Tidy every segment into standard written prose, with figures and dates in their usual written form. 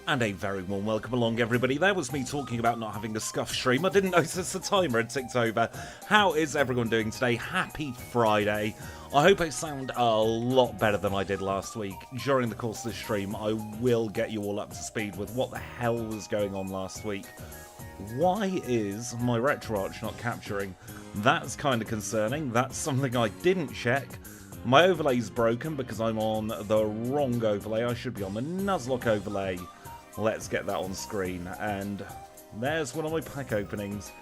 And a very warm welcome along, everybody. That was me talking about not having a scuff stream. I didn't notice the timer had ticked over. How is everyone doing today? Happy Friday. I hope I sound a lot better than I did last week. During the course of this stream, I will get you all up to speed with what the hell was going on last week. Why is my RetroArch not capturing? That's kind of concerning. That's something I didn't check. My overlay's broken because I'm on the wrong overlay. I should be on the Nuzlocke overlay. Let's get that on screen. And there's one of my pack openings.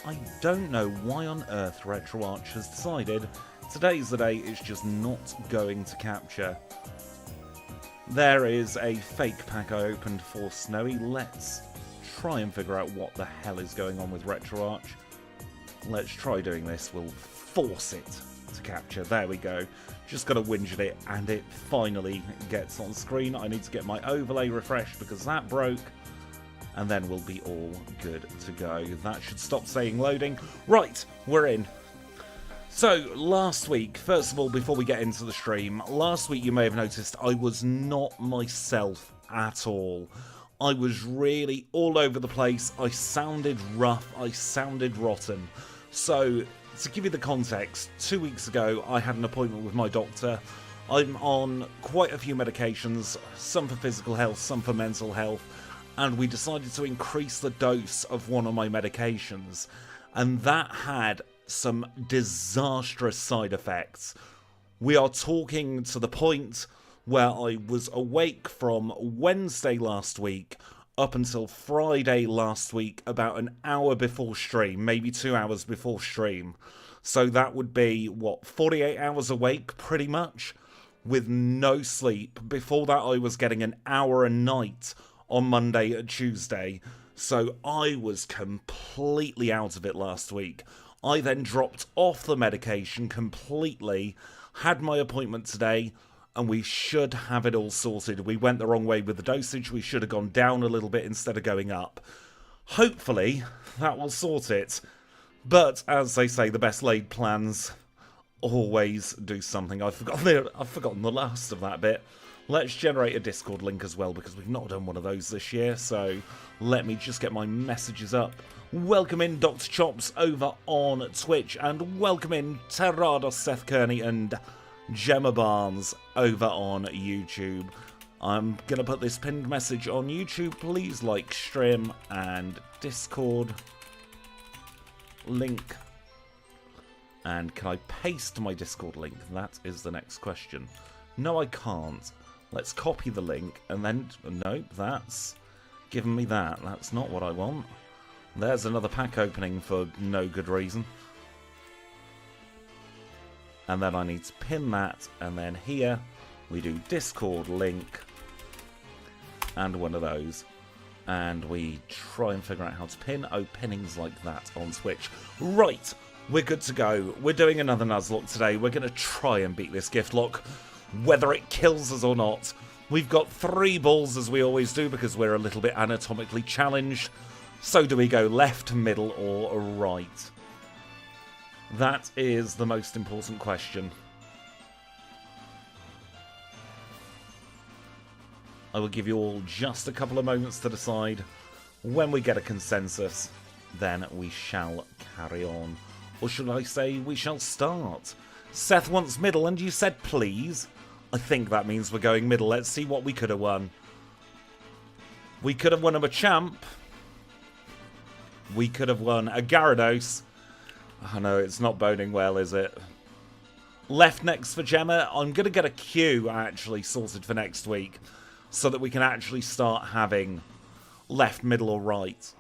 I don't know why on earth RetroArch has decided today's the day it's just not going to capture. There is a fake pack I opened for Snowy. Let's try and figure out what the hell is going on with RetroArch. Let's try doing this. We'll force it to capture. There we go. Just got to widget it and it finally gets on screen. I need to get my overlay refreshed because that broke, and then we'll be all good to go. That should stop saying loading. Right, we're in. So last week, first of all, before we get into the stream, last week you may have noticed I was not myself at all. I was really all over the place. I sounded rough. I sounded rotten. So to give you the context, 2 weeks ago I had an appointment with my doctor. I'm on quite a few medications, some for physical health, some for mental health, and we decided to increase the dose of one of my medications, and that had some disastrous side effects. We are talking to the point where I was awake from Wednesday last week up until Friday last week, about an hour before stream, maybe 2 hours before stream. So that would be, what, 48 hours awake, pretty much, with no sleep. Before that, I was getting an hour a night on Monday and Tuesday. So I was completely out of it last week. I then dropped off the medication completely, had my appointment today, and we should have it all sorted. We went the wrong way with the dosage. We should have gone down a little bit instead of going up. Hopefully, that will sort it. But, as they say, the best laid plans always do something. I've forgotten the last of that bit. Let's generate a Discord link as well, because we've not done one of those this year. So, let me just get my messages up. Welcome in Dr. Chops over on Twitch. And welcome in Terrados, Seth Kearney, and Gemma Barnes over on YouTube. I'm going to put this pinned message on YouTube. Please like stream, and Discord link. And can I paste my Discord link? That is the next question. No, I can't. Let's copy the link and then... Nope, that's giving me that. That's not what I want. There's another pack opening for no good reason. And then I need to pin that, and then here we do Discord link and one of those. And we try and figure out how to pin. Oh, pinning's like that on Twitch. Right, we're good to go. We're doing another Nuzlocke today. We're going to try and beat this gift lock, whether it kills us or not. We've got 3 balls, as we always do, because we're a little bit anatomically challenged. So do we go left, middle, or right? That is the most important question. I will give you all just a couple of moments to decide. When we get a consensus, then we shall carry on. Or should I say, we shall start. Seth wants middle, and you said please. I think that means we're going middle. Let's see what we could have won. We could have won a Machamp. We could have won a Gyarados. Oh no, it's not boding well, is it? Left next for Gemma. I'm going to get a queue actually sorted for next week, so that we can actually start having left, middle, or right.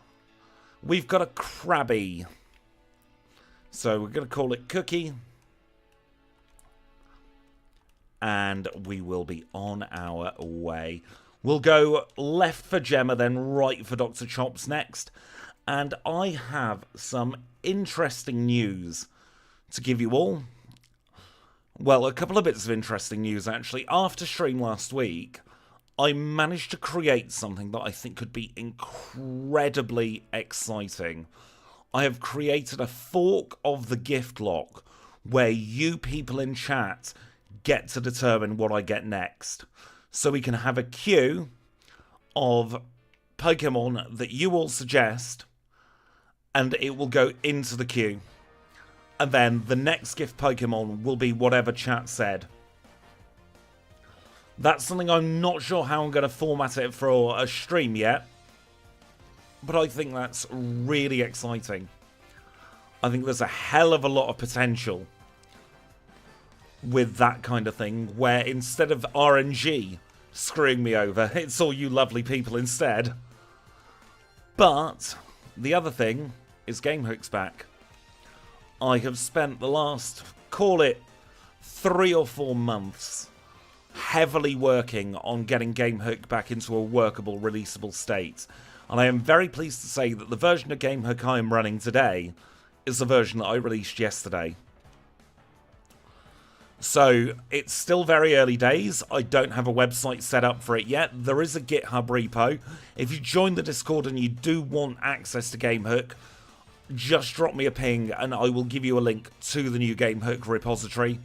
We've got a Krabby. So we're going to call it Cookie. And we will be on our way. We'll go left for Gemma, then right for Dr. Chops next. And I have some interesting news to give you all. Well, a couple of bits of interesting news, actually. After stream last week, I managed to create something that I think could be incredibly exciting. I have created a fork of the gift lock where you people in chat get to determine what I get next. So we can have a queue of Pokemon that you all suggest, and it will go into the queue. And then the next gift Pokemon will be whatever chat said. That's something I'm not sure how I'm going to format it for a stream yet. But I think that's really exciting. I think there's a hell of a lot of potential with that kind of thing, where instead of RNG screwing me over, it's all you lovely people instead. But the other thing is GameHook's back. I have spent the last, call it 3 or 4 months, heavily working on getting GameHook back into a workable, releasable state. And I am very pleased to say that the version of GameHook I am running today is the version that I released yesterday. So, it's still very early days. I don't have a website set up for it yet. There is a GitHub repo. If you join the Discord and you do want access to GameHook, just drop me a ping and I will give you a link to the new GameHook repository.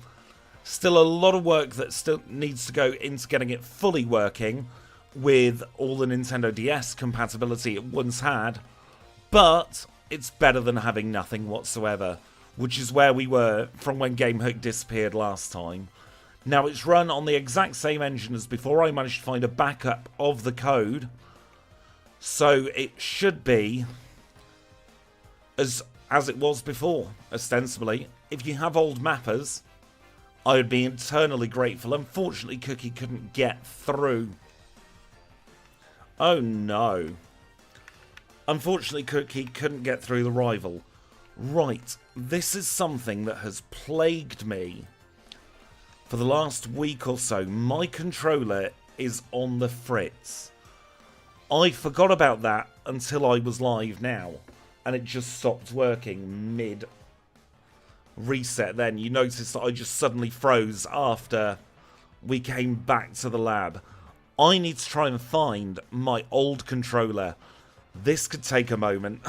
Still a lot of work that still needs to go into getting it fully working with all the Nintendo DS compatibility it once had, but it's better than having nothing whatsoever, which is where we were from when GameHook disappeared last time. Now it's run on the exact same engine as before. I managed to find a backup of the code, so it should be as it was before, ostensibly. If you have old mappers, I would be eternally grateful. Unfortunately, Cookie couldn't get through. Oh no. Unfortunately, Cookie couldn't get through the rival. Right, this is something that has plagued me for the last week or so. My controller is on the fritz. I forgot about that until I was live now, and it just stopped working mid reset. Then you notice that I just suddenly froze after we came back to the lab. I need to try and find my old controller. This could take a moment.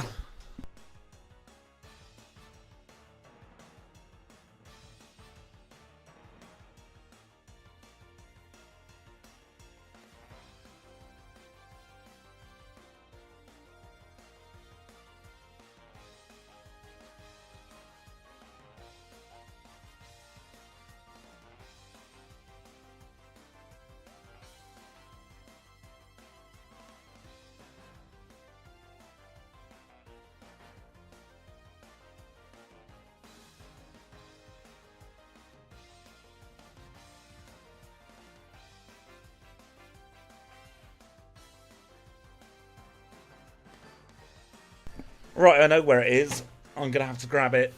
Right, I know where it is. I'm going to have to grab it.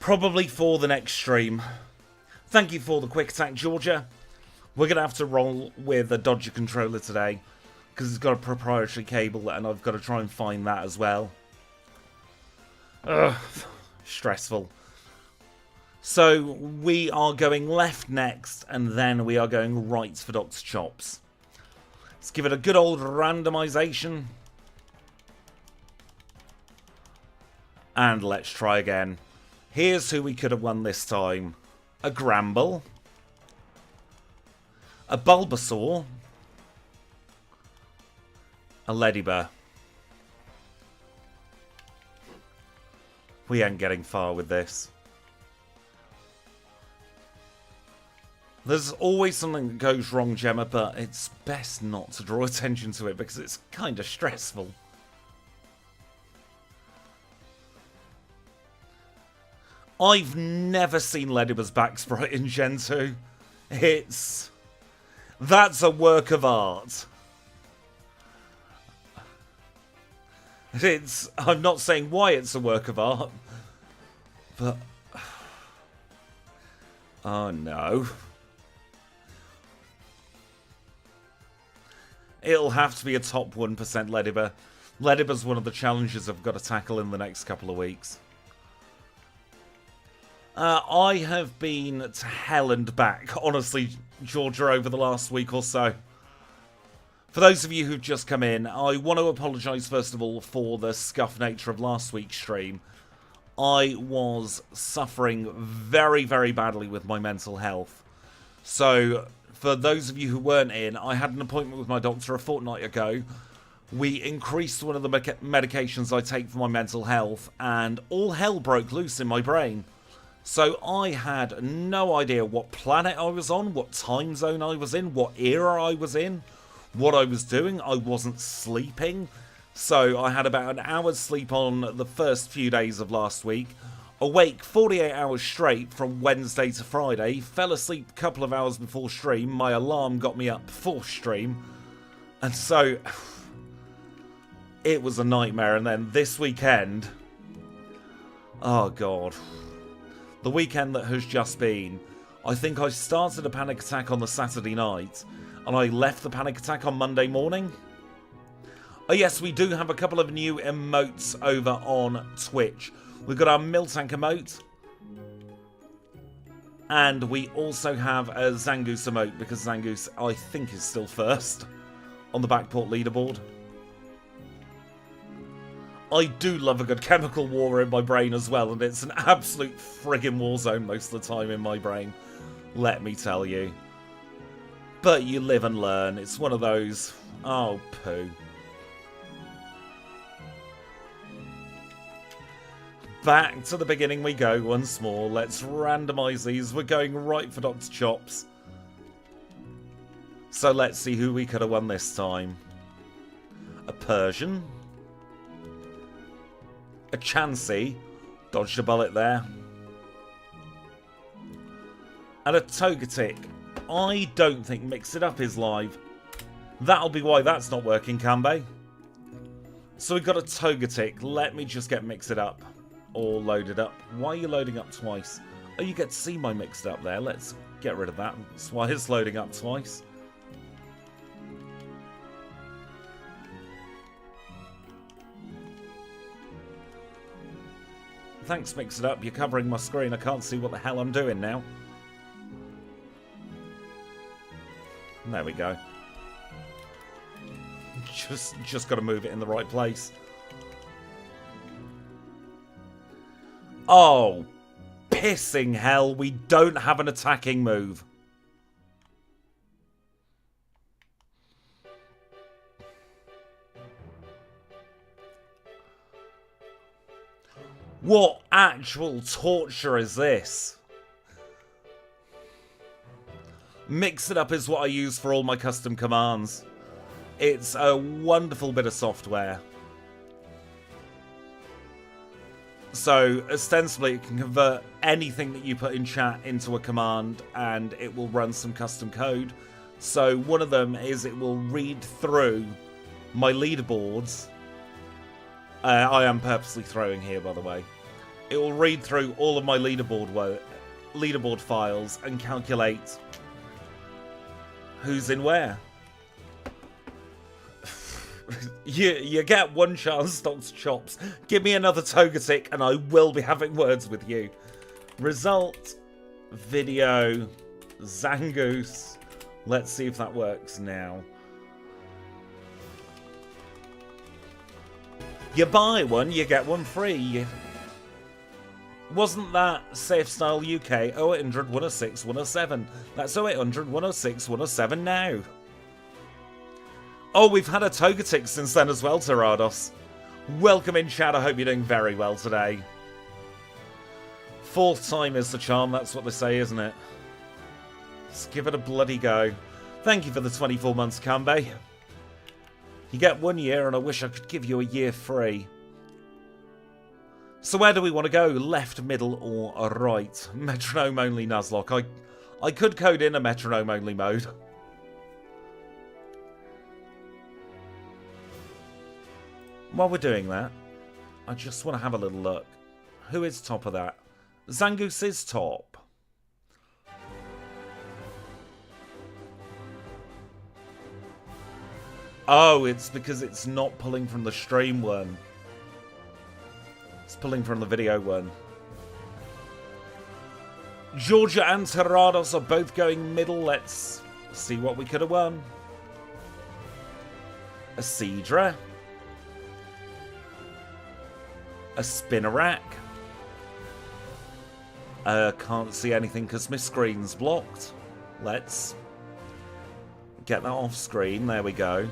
Probably for the next stream. Thank you for the quick attack, Georgia. We're going to have to roll with a Dodger controller today, because it's got a proprietary cable, and I've got to try and find that as well. Ugh, stressful. So, we are going left next, and then we are going right for Dr. Chops. Let's give it a good old randomization. And let's try again. Here's who we could have won this time. A Gramble. A Bulbasaur. A Ledybur. We ain't getting far with this. There's always something that goes wrong, Gemma, but it's best not to draw attention to it because it's kind of stressful. I've never seen Ledybur's back sprite in Gen 2. That's a work of art. I'm not saying why it's a work of art, but... Oh no. It'll have to be a top 1% Ledybur. Ledybur's one of the challenges I've got to tackle in the next couple of weeks. I have been to hell and back, honestly, Georgia, over the last week or so. For those of you who've just come in, I want to apologise first of all for the scuff nature of last week's stream. I was suffering very, very badly with my mental health. So, for those of you who weren't in, I had an appointment with my doctor a fortnight ago. We increased one of the medications I take for my mental health, and all hell broke loose in my brain. So I had no idea what planet I was on, what time zone I was in, what era I was in, what I was doing. I wasn't sleeping. So I had about an hour's sleep on the first few days of last week. Awake 48 hours straight from Wednesday to Friday. Fell asleep a couple of hours before stream. My alarm got me up before stream. And so it was a nightmare. And then this weekend, oh god, the weekend that has just been, I think I started a panic attack on the Saturday night and I left the panic attack on Monday morning. Oh yes, we do have a couple of new emotes over on Twitch. We've got our Miltank emote, and we also have a Zangoose emote, because Zangoose, I think, is still first on the Backport leaderboard. I do love a good chemical war in my brain as well, and it's an absolute friggin' war zone most of the time in my brain, let me tell you. But you live and learn. It's one of those, oh, poo. Back to the beginning we go once more. Let's randomise these. We're going right for Dr. Chops. So let's see who we could have won this time. A Persian. A Chansey. Dodged a bullet there. And a Togetic. I don't think Mix It Up is live. That'll be why that's not working, Kanbei. So we've got a Togetic. Let me just get Mix It Up. All loaded up. Why are you loading up twice? Oh, you get to see my Mixed Up there. Let's get rid of that. That's why it's loading up twice. Thanks, Mix It Up. You're covering my screen. I can't see what the hell I'm doing now. There we go. Just got to move it in the right place. Oh, pissing hell, we don't have an attacking move. What actual torture is this? Mix It Up is what I use for all my custom commands. It's a wonderful bit of software. So, ostensibly, it can convert anything that you put in chat into a command, and it will run some custom code. So, one of them is it will read through my leaderboards. I am purposely throwing here, by the way. It will read through all of my leaderboard files and calculate who's in where. You get one chance, Dr. Chops. Give me another Togetic and I will be having words with you. Result, video, Zangoose. Let's see if that works now. You buy one, you get one free. Wasn't that Safe Style UK 0800 106 107? That's 0800 106 107 now. Oh, we've had a Togetic since then as well, Terados. Welcome in, chat. I hope you're doing very well today. Fourth time is the charm, that's what they say, isn't it? Let's give it a bloody go. Thank you for the 24 months, Kanbei. You get 1 year, and I wish I could give you a year free. So where do we want to go? Left, middle, or right? Metronome only Nuzlocke. I could code in a metronome only mode. While we're doing that, I just want to have a little look. Who is top of that? Zangoose is top. Oh, it's because it's not pulling from the stream one. It's pulling from the video one. Georgia and Terados are both going middle. Let's see what we could have won. A Seadra. A Spinarak. Can't see anything because my screen's blocked. Let's Get that off screen. There we go.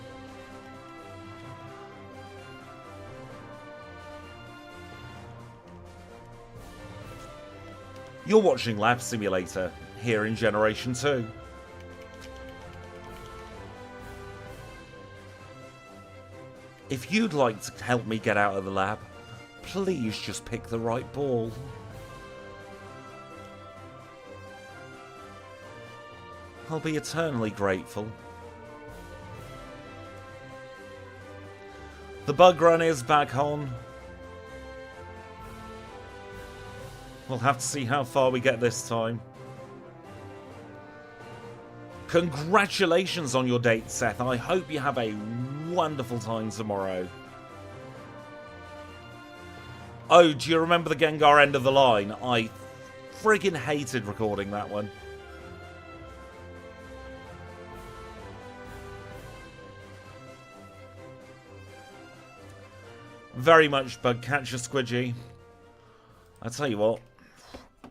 You're watching Lab Simulator here in Generation 2. If you'd like to help me get out of the lab, please just pick the right ball. I'll be eternally grateful. The bug run is back on. We'll have to see how far we get this time. Congratulations on your date, Seth. I hope you have a wonderful time tomorrow. Oh, do you remember the Gengar end of the line? I friggin' hated recording that one. Very much bug catcher, Squidgy. I tell you what,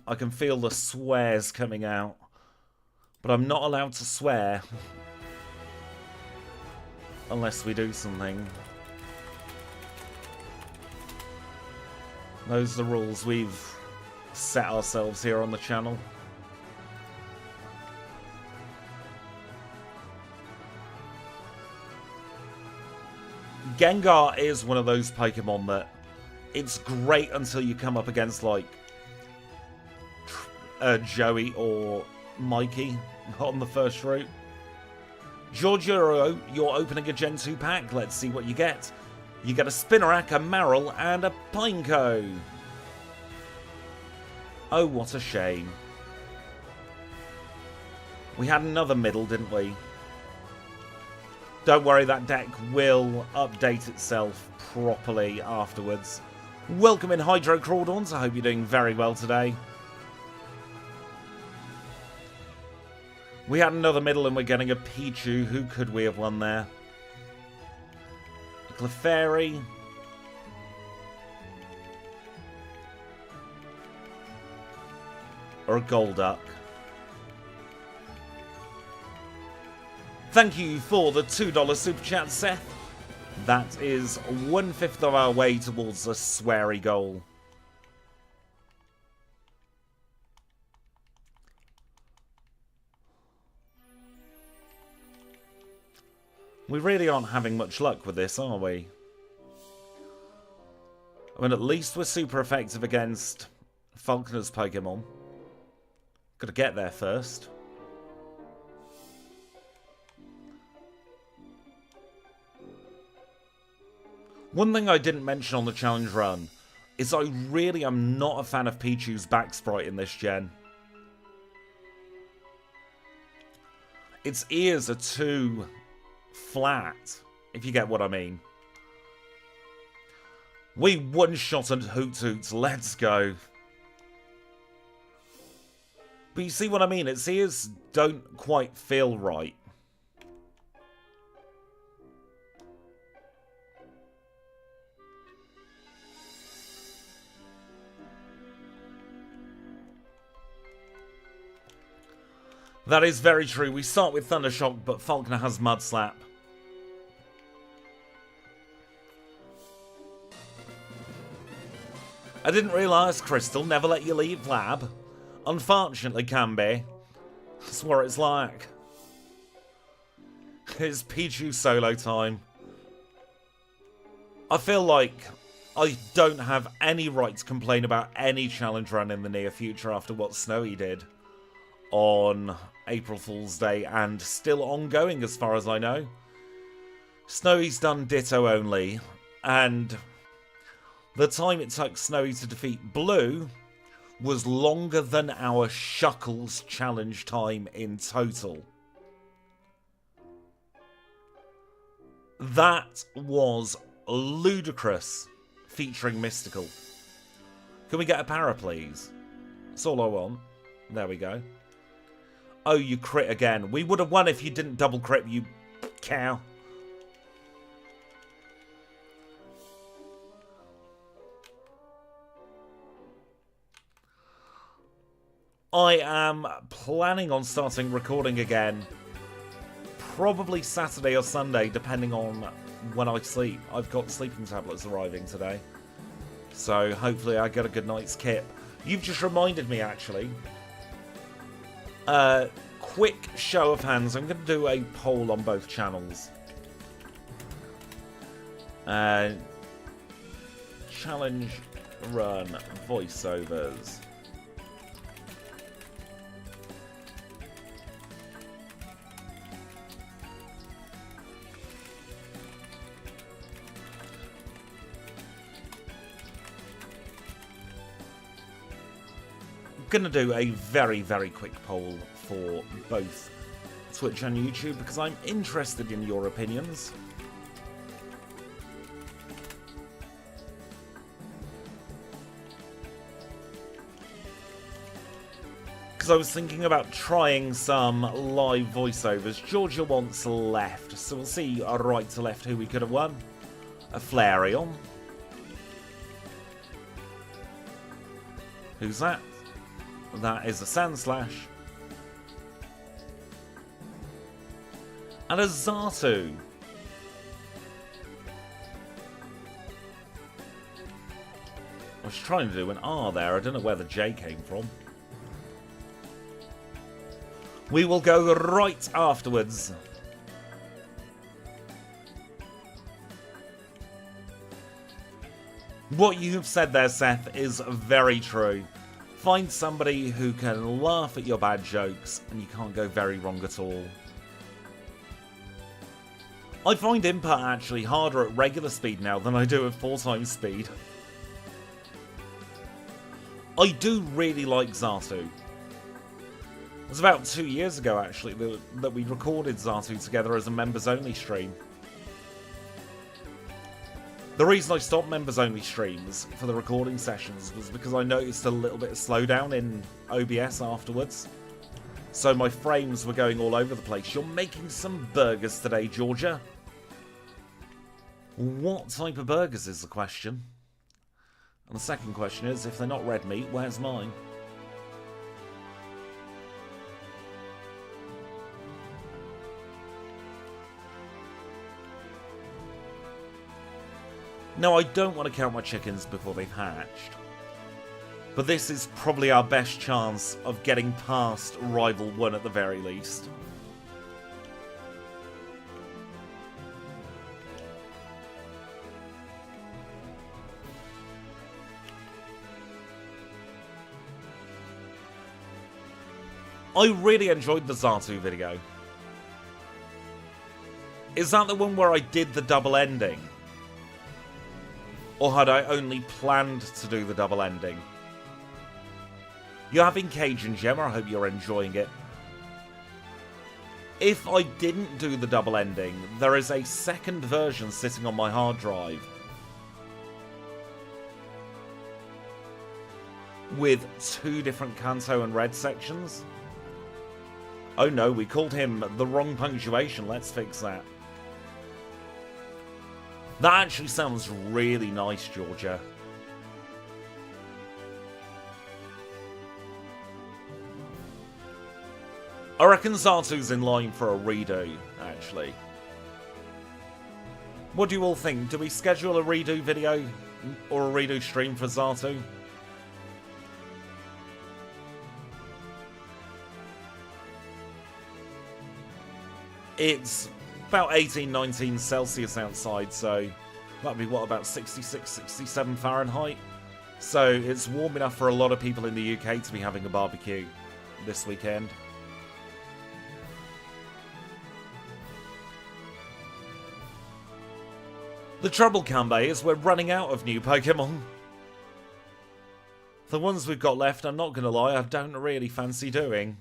I can feel the swears coming out. But I'm not allowed to swear. Unless we do something. Those are the rules we've set ourselves here on the channel. Gengar is one of those Pokemon that it's great until you come up against like Joey or Mikey on the first route. Giorgio, you're opening a Gen 2 pack. Let's see what you get. You get a Spinarak, a Marill, and a Pineco. Oh, what a shame. We had another middle, didn't we? Don't worry, that deck will update itself properly afterwards. Welcome in, Hydro Crawdons. I hope you're doing very well today. We had another middle and we're getting a Pichu. Who could we have won there? A Clefairy. Or a Golduck. Thank you for the $2 Super Chat, Seth. That is 1/5 of our way towards a sweary goal. We really aren't having much luck with this, are we? I mean, at least we're super effective against Falconer's Pokemon. Gotta get there first. One thing I didn't mention on the challenge run is I really am not a fan of Pichu's back sprite in this gen. Its ears are too flat, if you get what I mean. We one-shotted Hoot Hoot, let's go. But you see what I mean? Its ears don't quite feel right. That is very true. We start with Thundershock, but Falconer has Mud Slap. I didn't realise Crystal never let you leave lab. Unfortunately, can be. That's what it's like. It's Pichu solo time. I feel like I don't have any right to complain about any challenge run in the near future after what Snowy did on April Fool's Day, and still ongoing as far as I know. Snowy's done Ditto only, and the time it took Snowy to defeat Blue was longer than our Shuckles challenge time in total. That was ludicrous, featuring Mystical. Can we get a para, please? That's all I want. There we go. Oh, you crit again. We would have won if you didn't double crit, you cow. I am planning on starting recording again probably Saturday or Sunday, depending on when I sleep. I've got sleeping tablets arriving today. So hopefully I get a good night's kip. You've just reminded me, actually. Quick show of hands. I'm going to do a poll on both channels. Challenge run voiceovers. I'm going to do a very, very quick poll for both Twitch and YouTube because I'm interested in your opinions. Because I was thinking about trying some live voiceovers. Georgia wants left, so we'll see right to left who we could have won. A Flareon. Who's that? That is a Sandslash. And a Xatu. I was trying to do an R there. I don't know where the J came from. We will go right afterwards. What you have said there, Seth, is very true. Find somebody who can laugh at your bad jokes, and you can't go very wrong at all. I find input actually harder at regular speed now than I do at 4 times speed. I do really like Xatu. It was about 2 years ago, actually, that we recorded Xatu together as a members-only stream. The reason I stopped members-only streams for the recording sessions was because I noticed a little bit of slowdown in OBS afterwards. So my frames were going all over the place. You're making some burgers today, Georgia. What type of burgers is the question? And the second question is, if they're not red meat, where's mine? Now, I don't want to count my chickens before they've hatched. But this is probably our best chance of getting past Rival 1 at the very least. I really enjoyed the Xatu video. Is that the one where I did the double ending? Or had I only planned to do the double ending? You're having Cajun Gem, I hope you're enjoying it. If I didn't do the double ending, there is a second version sitting on my hard drive. With 2 different Kanto and Red sections. Oh no, we called him the wrong punctuation, let's fix that. That actually sounds really nice, Georgia. I reckon Xatu's in line for a redo, actually. What do you all think? Do we schedule a redo video or a redo stream for Xatu? It's about 18, 19 Celsius outside, so that'd be, what, about 66, 67 Fahrenheit? So it's warm enough for a lot of people in the UK to be having a barbecue this weekend. The trouble, Kanbei, is we're running out of new Pokemon. The ones we've got left, I'm not going to lie, I don't really fancy doing.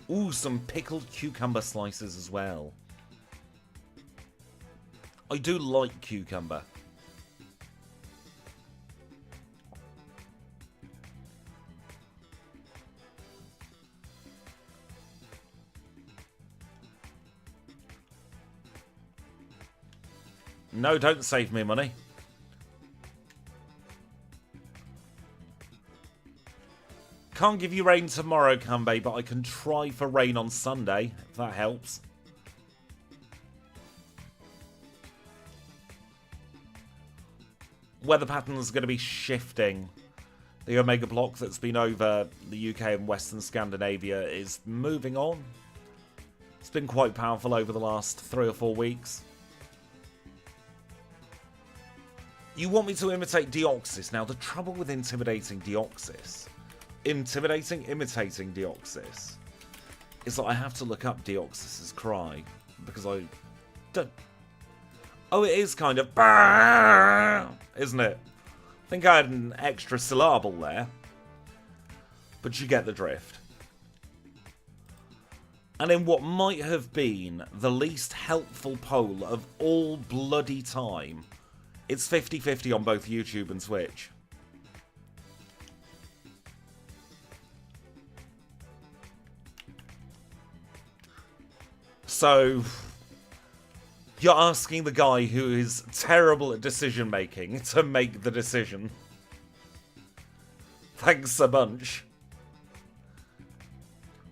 Ooh, some pickled cucumber slices as well. I do like cucumber. No, don't save me money. Can't give you rain tomorrow, Kanbei, but I can try for rain on Sunday, if that helps. Weather patterns are going to be shifting. The Omega block that's been over the UK and Western Scandinavia is moving on. It's been quite powerful over the last 3 or 4 weeks. You want me to imitate Deoxys. Now, the trouble with imitating Deoxys is that I have to look up Deoxys's cry, because I don't... Oh, it is kind of... Isn't it? I think I had an extra syllable there. But you get the drift. And in what might have been the least helpful poll of all bloody time, it's 50-50 on both YouTube and Twitch. So, you're asking the guy who is terrible at decision making to make the decision. Thanks a bunch.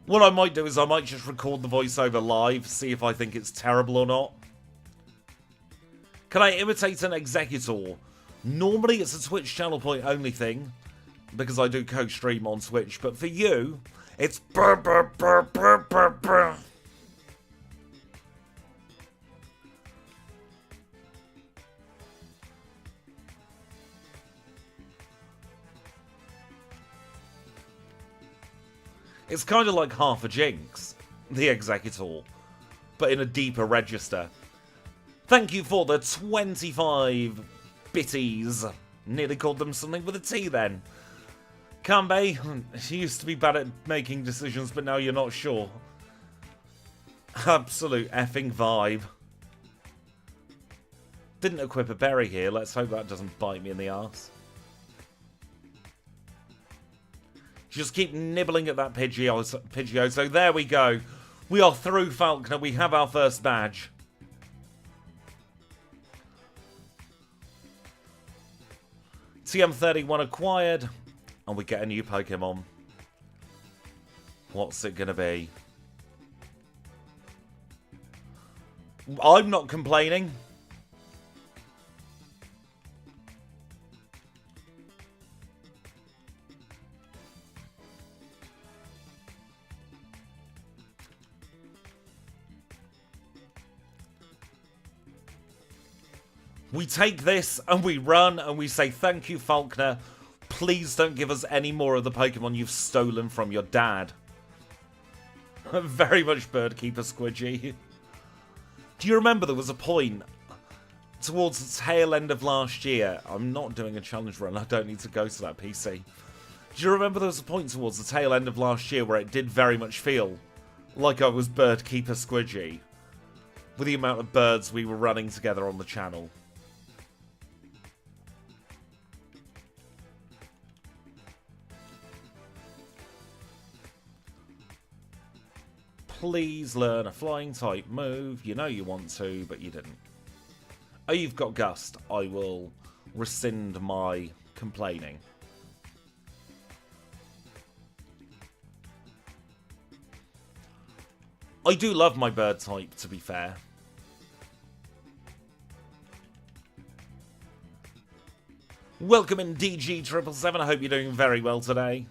What I might do is I might just record the voiceover live, see if I think it's terrible or not. Can I imitate an executor? Normally it's a Twitch channel point only thing, because I do co-stream on Twitch, but for you, it's brr, brr, brr, brr, brr, brr. It's kind of like half a Jinx, the Executor, but in a deeper register. Thank you for the 25 bitties. Nearly called them something with a T then. Kanbei, you used to be bad at making decisions, but now you're not sure. Absolute effing vibe. Didn't equip a berry here, let's hope that doesn't bite me in the arse. Just keep nibbling at that Pidgeotto. There we go. We are through Falconer. We have our first badge. TM31 acquired. And we get a new Pokemon. What's it going to be? I'm not complaining. We take this and we run and we say, thank you, Falconer. Please don't give us any more of the Pokemon you've stolen from your dad. Very much Birdkeeper Squidgy. Do you remember there was a point towards the tail end of last year? I'm not doing a challenge run. I don't need to go to that PC. Do you remember there was a point towards the tail end of last year where it did very much feel like I was Birdkeeper Squidgy? With the amount of birds we were running together on the channel. Please learn a flying type move. You know you want to, but you didn't. Oh, you've got Gust. I will rescind my complaining. I do love my bird type, to be fair. Welcome in DG777. I hope you're doing very well today.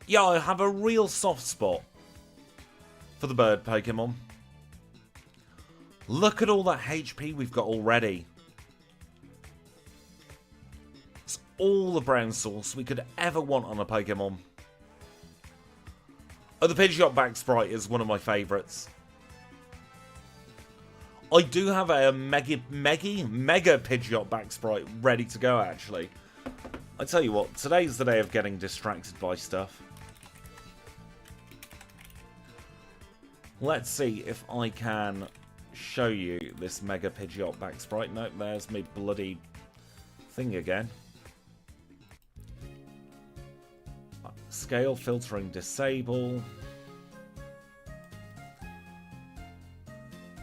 Yeah, I have a real soft spot for the bird Pokemon. Look at all that HP we've got already. It's all the brown sauce we could ever want on a Pokemon. Oh, the Pidgeot back sprite is one of my favourites. I do have a mega Pidgeot back sprite ready to go, actually. I tell you what, today's the day of getting distracted by stuff. Let's see if I can show you this Mega Pidgeot back sprite. Nope, there's me bloody thing again. Scale filtering disable.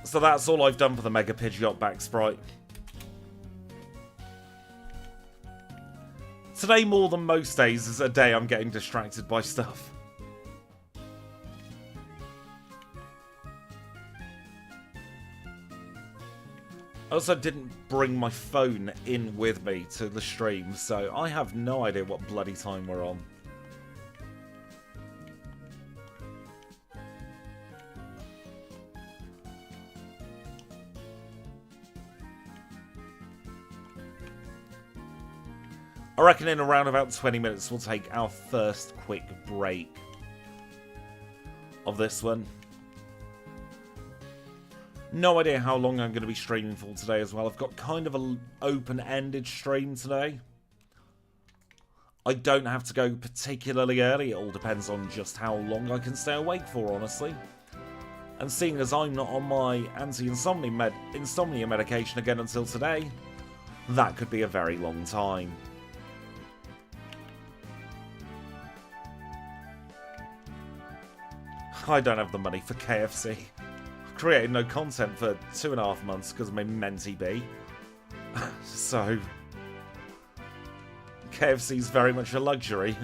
So that's all I've done for the Mega Pidgeot back sprite. Today, more than most days, is a day I'm getting distracted by stuff. I also didn't bring my phone in with me to the stream, so I have no idea what bloody time we're on. I reckon in around about 20 minutes we'll take our first quick break of this one. No idea how long I'm going to be streaming for today as well. I've got kind of an open-ended stream today. I don't have to go particularly early. It all depends on just how long I can stay awake for, honestly. And seeing as I'm not on my anti-insomnia medication again until today, that could be a very long time. I don't have the money for KFC. Created no content for 2.5 months because of my mentee bee. So KFC is very much a luxury.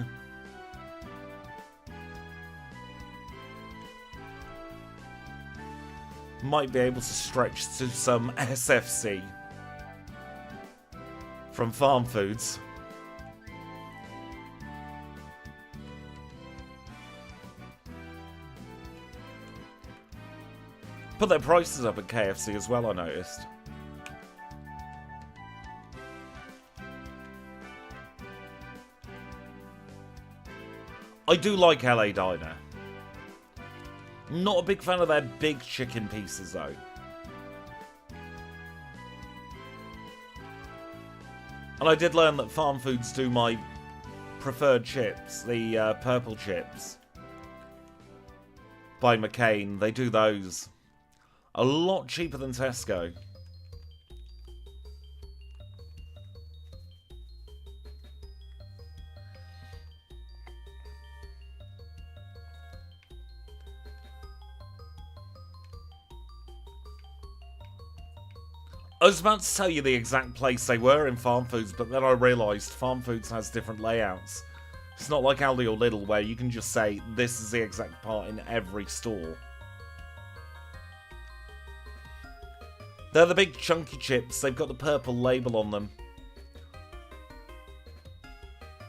Might be able to stretch to some SFC from Farm Foods. Put their prices up at KFC as well, I noticed. I do like LA Diner. Not a big fan of their big chicken pieces, though. And I did learn that Farm Foods do my preferred chips, the purple chips by McCain. They do those. A lot cheaper than Tesco. I was about to tell you the exact place they were in Farm Foods, but then I realised Farm Foods has different layouts. It's not like Aldi or Lidl where you can just say, this is the exact part in every store. They're the big chunky chips. They've got the purple label on them.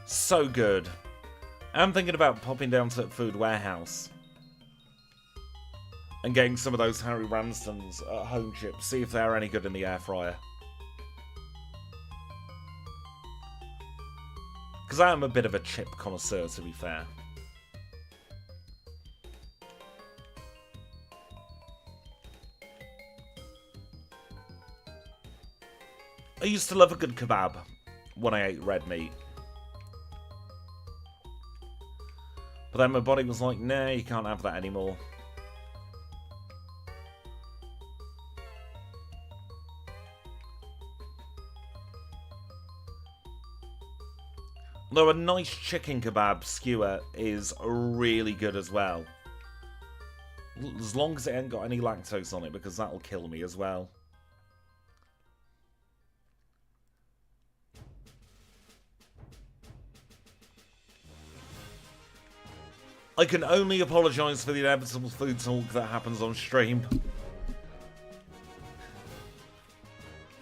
So good. I'm thinking about popping down to Food Warehouse and getting some of those Harry Ramsden's home chips. See if they're any good in the air fryer. Because I am a bit of a chip connoisseur, to be fair. I used to love a good kebab when I ate red meat. But then my body was like, nah, you can't have that anymore. Though a nice chicken kebab skewer is really good as well. As long as it ain't got any lactose on it, because that'll kill me as well. I can only apologise for the inevitable food talk that happens on stream.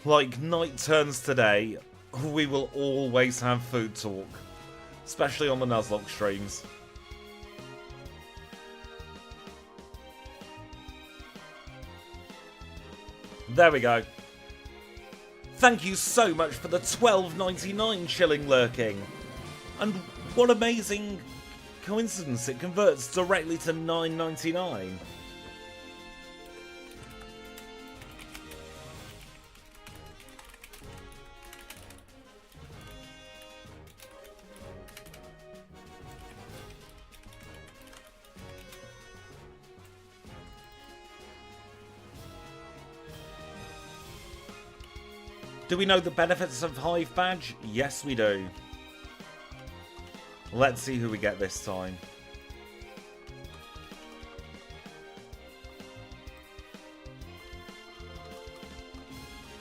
Like night turns today, we will always have food talk. Especially on the Nuzlocke streams. There we go. Thank you so much for the $12.99 shilling lurking. And what amazing coincidence, it converts directly to $9.99. Do we know the benefits of Hive Badge? Yes, we do. Let's see who we get this time.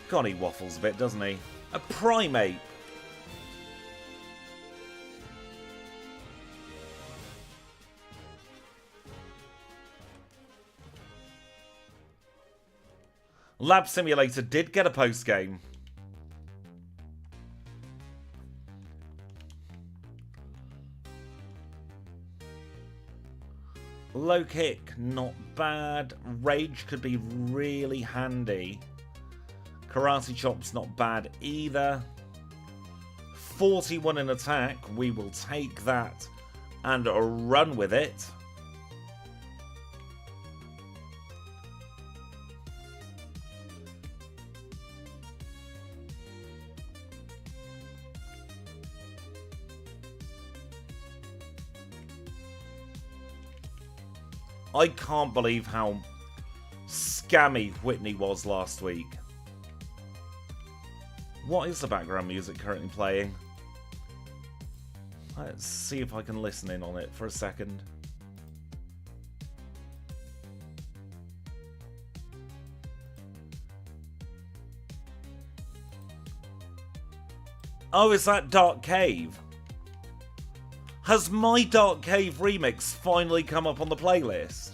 God, he waffles a bit, doesn't he? A Primeape. Lab Simulator did get a post-game. Low kick, not bad. Rage could be really handy. Karate chop's not bad either. 41 in attack, we will take that and run with it. I can't believe how scammy Whitney was last week. What is the background music currently playing? Let's see if I can listen in on it for a second. Oh, is that Dark Cave? Has my Dark Cave remix finally come up on the playlist?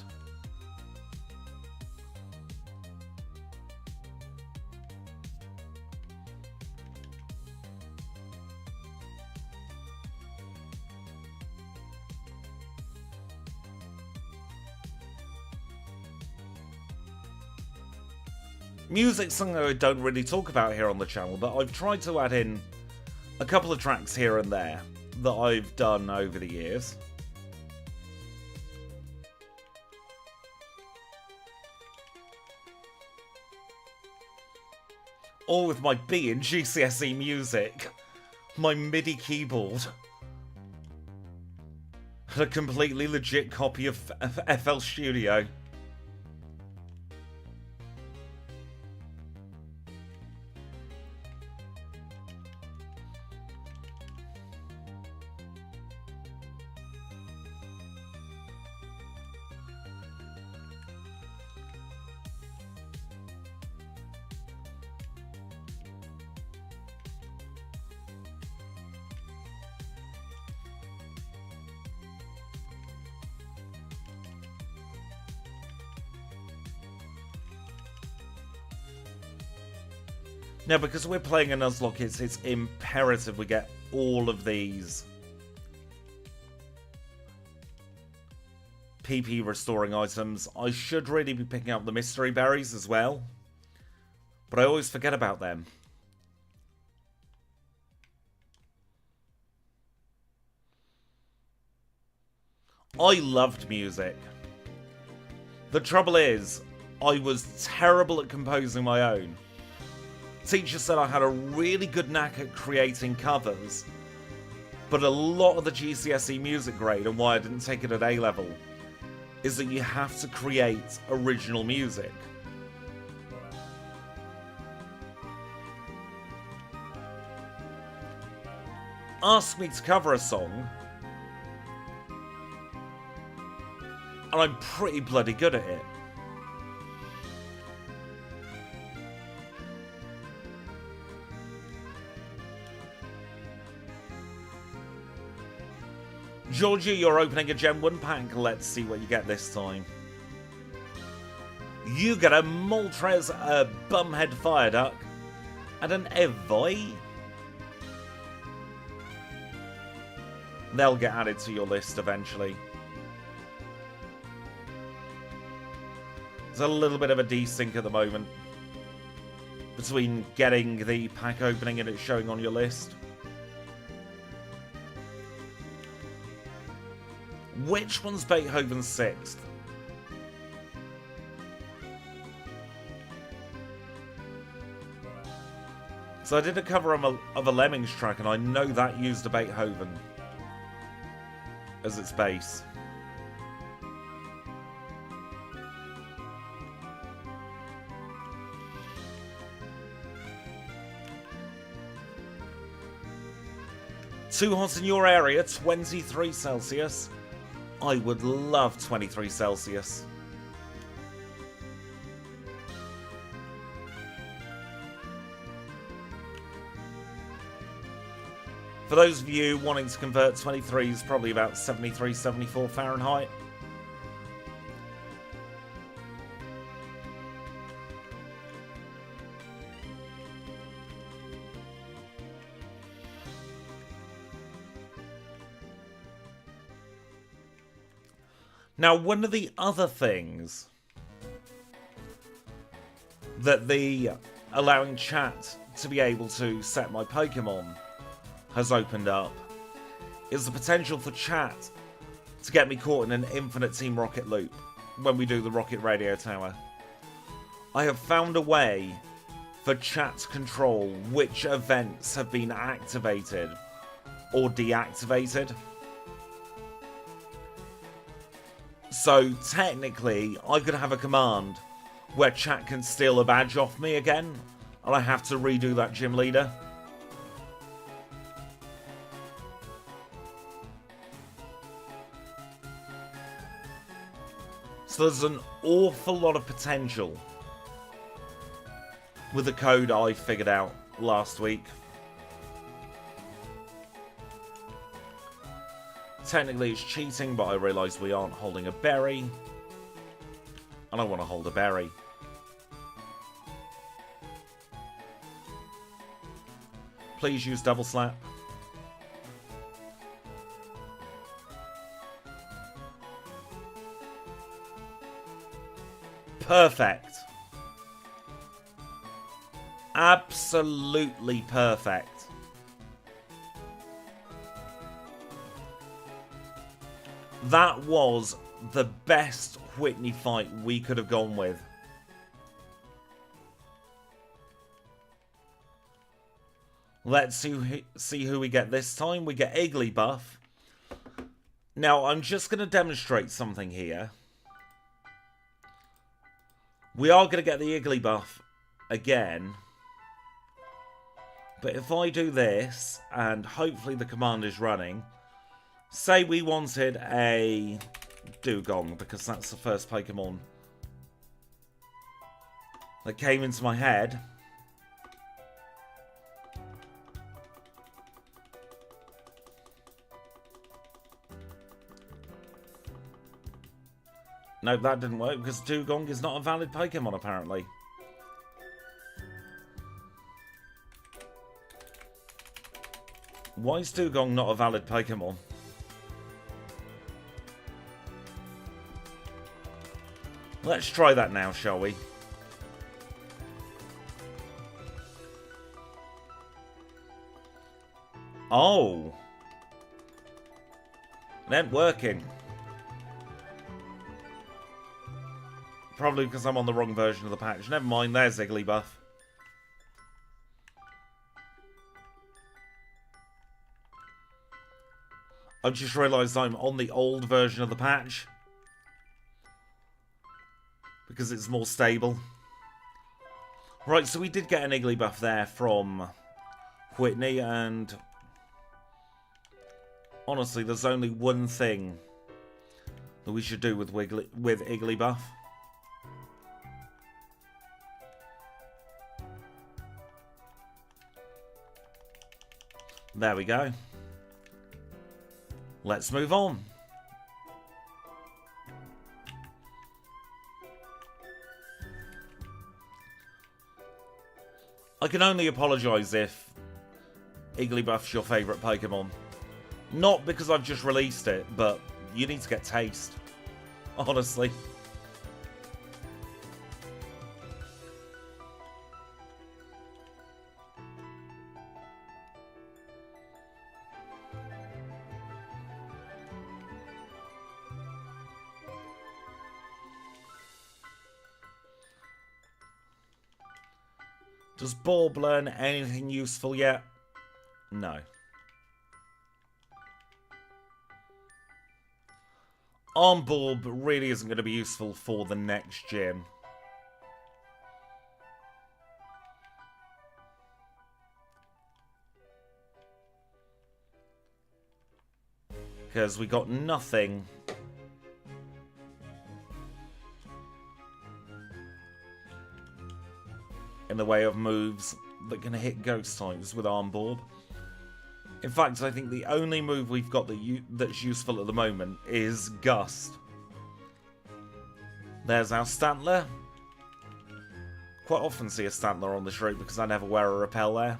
Music's something I don't really talk about here on the channel, but I've tried to add in a couple of tracks here and there that I've done over the years. All with my B in GCSE music. My MIDI keyboard. And a completely legit copy of FL Studio. Now, because we're playing a Nuzlocke, it's imperative we get all of these PP restoring items. I should really be picking up the mystery berries as well, but I always forget about them. I loved music. The trouble is, I was terrible at composing my own. Teacher said I had a really good knack at creating covers, but a lot of the GCSE music grade, and why I didn't take it at A level, is that you have to create original music. Ask me to cover a song, and I'm pretty bloody good at it. Georgia, you're opening a Gen 1 pack. Let's see what you get this time. You get a Moltres, a Bumhead Fireduck, and an Evoy. They'll get added to your list eventually. There's a little bit of a desync at the moment between getting the pack opening and it showing on your list. Which one's Beethoven's Sixth? So I did a cover of a Lemmings track, and I know that used a Beethoven as its base. Too hot in your area, 23 Celsius. I would love 23 Celsius. For those of you wanting to convert, 23 is probably about 73, 74 Fahrenheit. Now, one of the other things that the allowing chat to be able to set my Pokemon has opened up is the potential for chat to get me caught in an infinite Team Rocket loop when we do the Rocket Radio Tower. I have found a way for chat to control which events have been activated or deactivated. So technically, I could have a command where chat can steal a badge off me again, and I have to redo that gym leader. So there's an awful lot of potential with the code I figured out last week. Technically it's cheating, but I realised we aren't holding a berry. And I want to hold a berry. Please use double slap. Perfect. Absolutely perfect. That was the best Whitney fight we could have gone with. Let's see who we get this time. We get Igglybuff. Now, I'm just going to demonstrate something here. We are going to get the Igglybuff again. But if I do this, and hopefully the command is running, say we wanted a Dugong, because that's the first Pokemon that came into my head. Nope, that didn't work because Dugong is not a valid Pokemon, apparently. Why is Dugong not a valid Pokemon? Let's try that now, shall we? Oh. It ain't working. Probably because I'm on the wrong version of the patch. Never mind, there's Igglybuff. I just realised I'm on the old version of the patch. Because it's more stable. Right, so we did get an Igglybuff there from Whitney, and honestly, there's only one thing that we should do with Igglybuff. There we go. Let's move on. I can only apologise if Igglybuff's your favourite Pokemon. Not because I've just released it, but you need to get taste. Honestly. Does Bulb learn anything useful yet? No. Arm Bulb really isn't going to be useful for the next gym. Because we got nothing in the way of moves that can hit ghost types with Arm Bulb. In fact, I think the only move we've got that's useful at the moment is Gust. There's our Stantler. Quite often see a Stantler on this route because I never wear a repel there.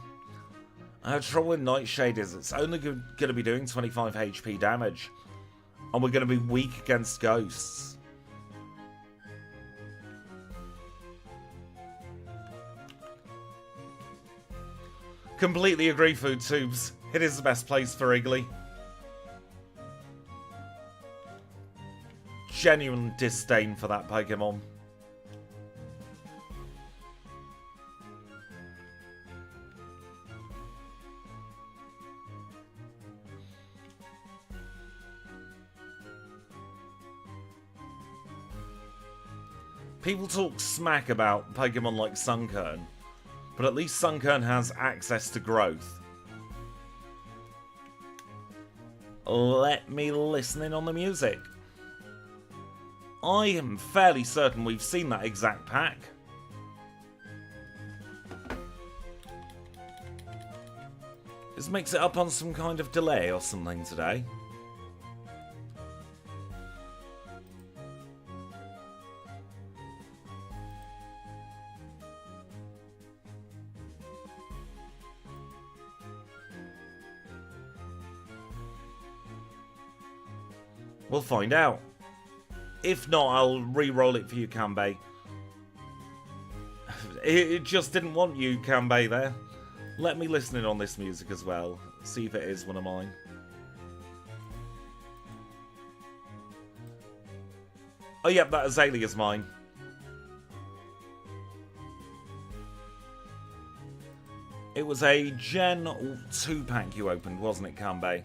Our trouble with Nightshade is it's only going to be doing 25 HP damage. And we're going to be weak against ghosts. Completely agree, Food Tubes. It is the best place for Iggly. Genuine disdain for that Pokemon. People talk smack about Pokemon like Sunkern, but at least Sunkern has access to growth. Let me listen in on the music. I am fairly certain we've seen that exact pack. This makes it up on some kind of delay or something today. We'll find out. If not, I'll re-roll it for you, Kanbei. It just didn't want you, Kanbei, there. Let me listen in on this music as well. See if it is one of mine. Oh, yep, that Azalea's mine. It was a Gen 2 pack you opened, wasn't it, Kanbei?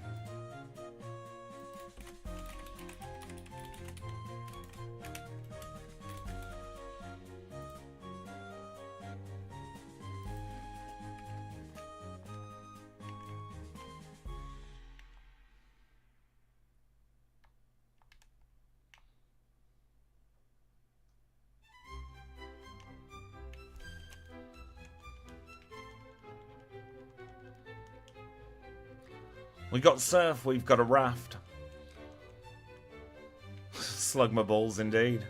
We've got surf, we've got a raft. Slug my balls, indeed.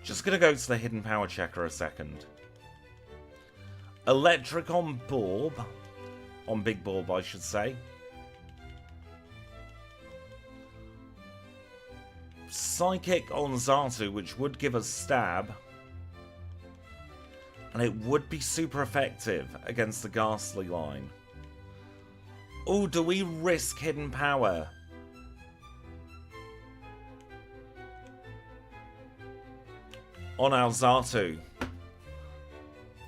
Just gonna go to the hidden power checker a second. Electric on Borb. On Big Borb, I should say. Psychic on Xatu, which would give us stab. And it would be super effective against the Ghastly line. Oh, do we risk hidden power? On our Xatu?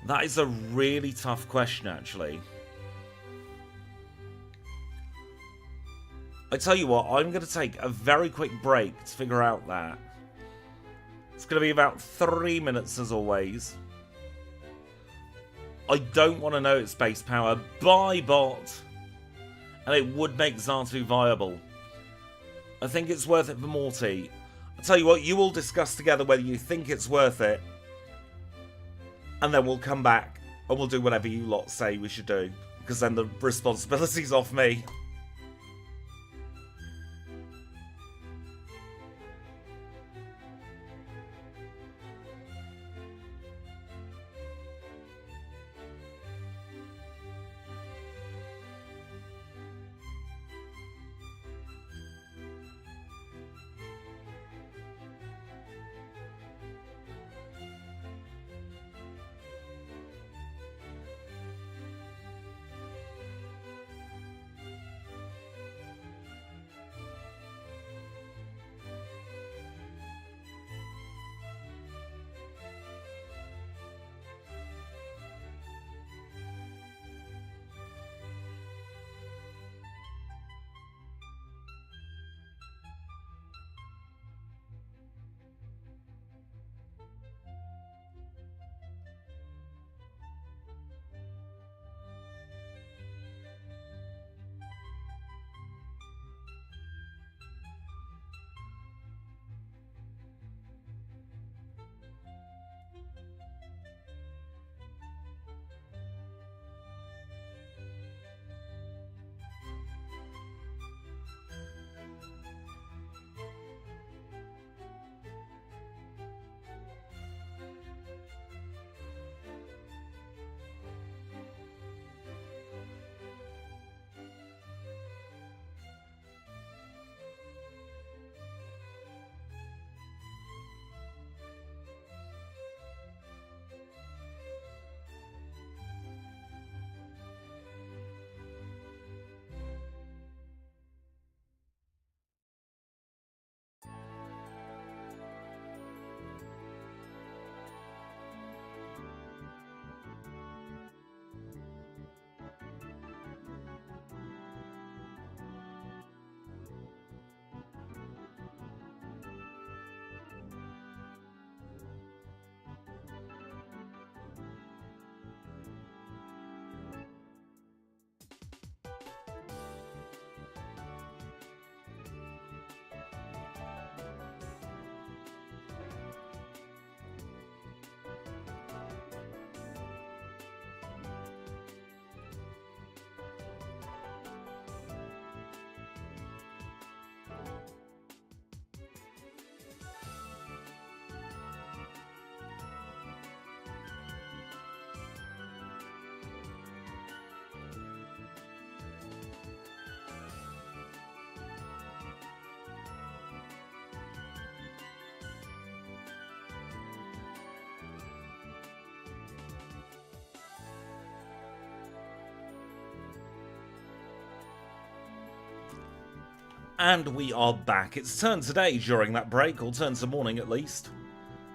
That is a really tough question, actually. I tell you what, I'm going to take a very quick break to figure out that. It's going to be about 3 minutes as always. I don't want to know its base power. Bye, bot! And it would make Xatu viable. I think it's worth it for Morty. I tell you what, you all discuss together whether you think it's worth it. And then we'll come back and we'll do whatever you lot say we should do. Because then the responsibility's off me. And we are back. It's turn today during that break, or turn to morning at least.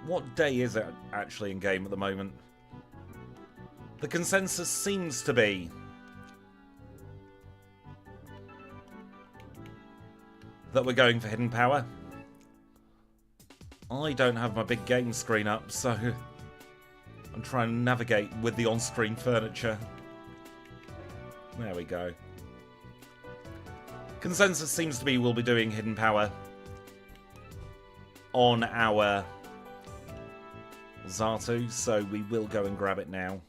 What day is it actually in game at the moment? The consensus seems to be that we're going for hidden power. I don't have my big game screen up, so I'm trying to navigate with the on-screen furniture. There we go. Consensus seems to be we'll be doing hidden power on our Xatu, so we will go and grab it now.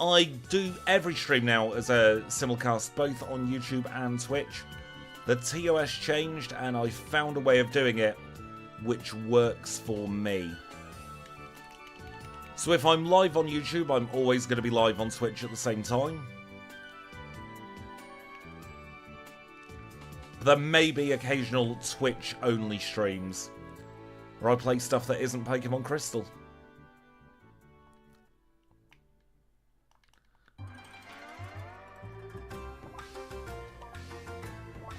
I do every stream now as a simulcast, both on YouTube and Twitch. The TOS changed, and I found a way of doing it which works for me. So if I'm live on YouTube, I'm always going to be live on Twitch at the same time. There may be occasional Twitch-only streams where I play stuff that isn't Pokemon Crystal.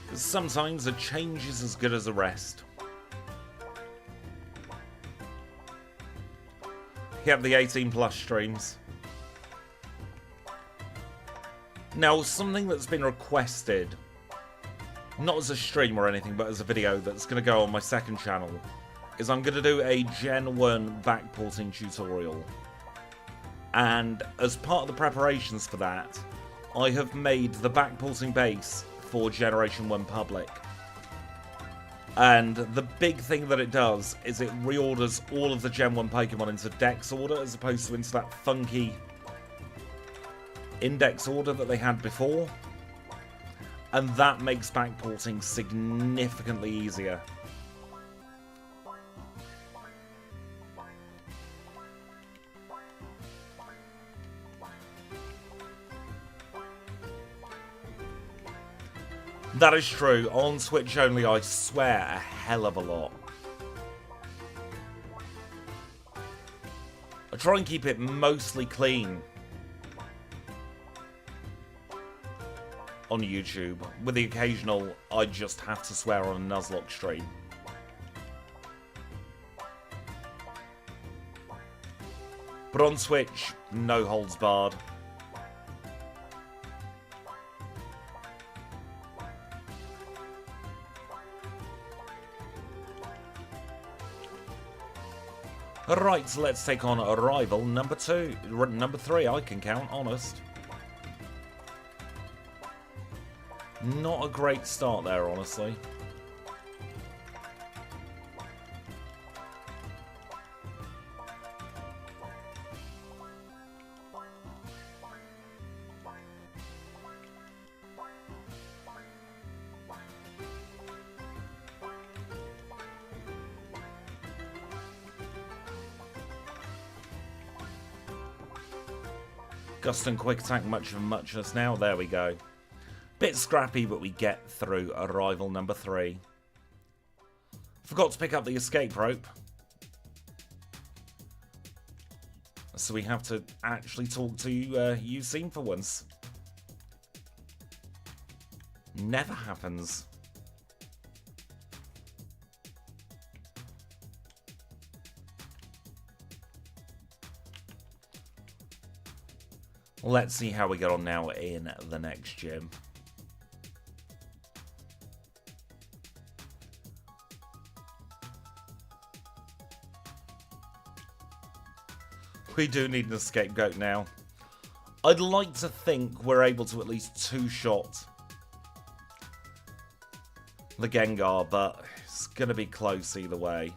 Because sometimes a change is as good as a rest. Yep, the 18+ streams. Now, something that's been requested, not as a stream or anything, but as a video that's going to go on my second channel, is I'm going to do a Gen 1 backporting tutorial. And as part of the preparations for that, I have made the backporting base for Generation 1 Public. And the big thing that it does is it reorders all of the Gen 1 Pokemon into Dex order, as opposed to into that funky index order that they had before. And that makes backporting significantly easier. That is true. On Switch only, I swear a hell of a lot. I try and keep it mostly clean on YouTube, with the occasional I just have to swear on a Nuzlocke stream. But on Twitch, no holds barred. Right, so let's take on Arrival number 3, I can count, honest. Not a great start there, honestly. Gust and Quick Attack, much of muchness now. There we go. Bit scrappy, but we get through Arrival number 3. Forgot to pick up the escape rope. So we have to actually talk to Useem for once. Never happens. Let's see how we get on now in the next gym. We do need an scapegoat now. I'd like to think we're able to at least two-shot the Gengar, but it's going to be close either way.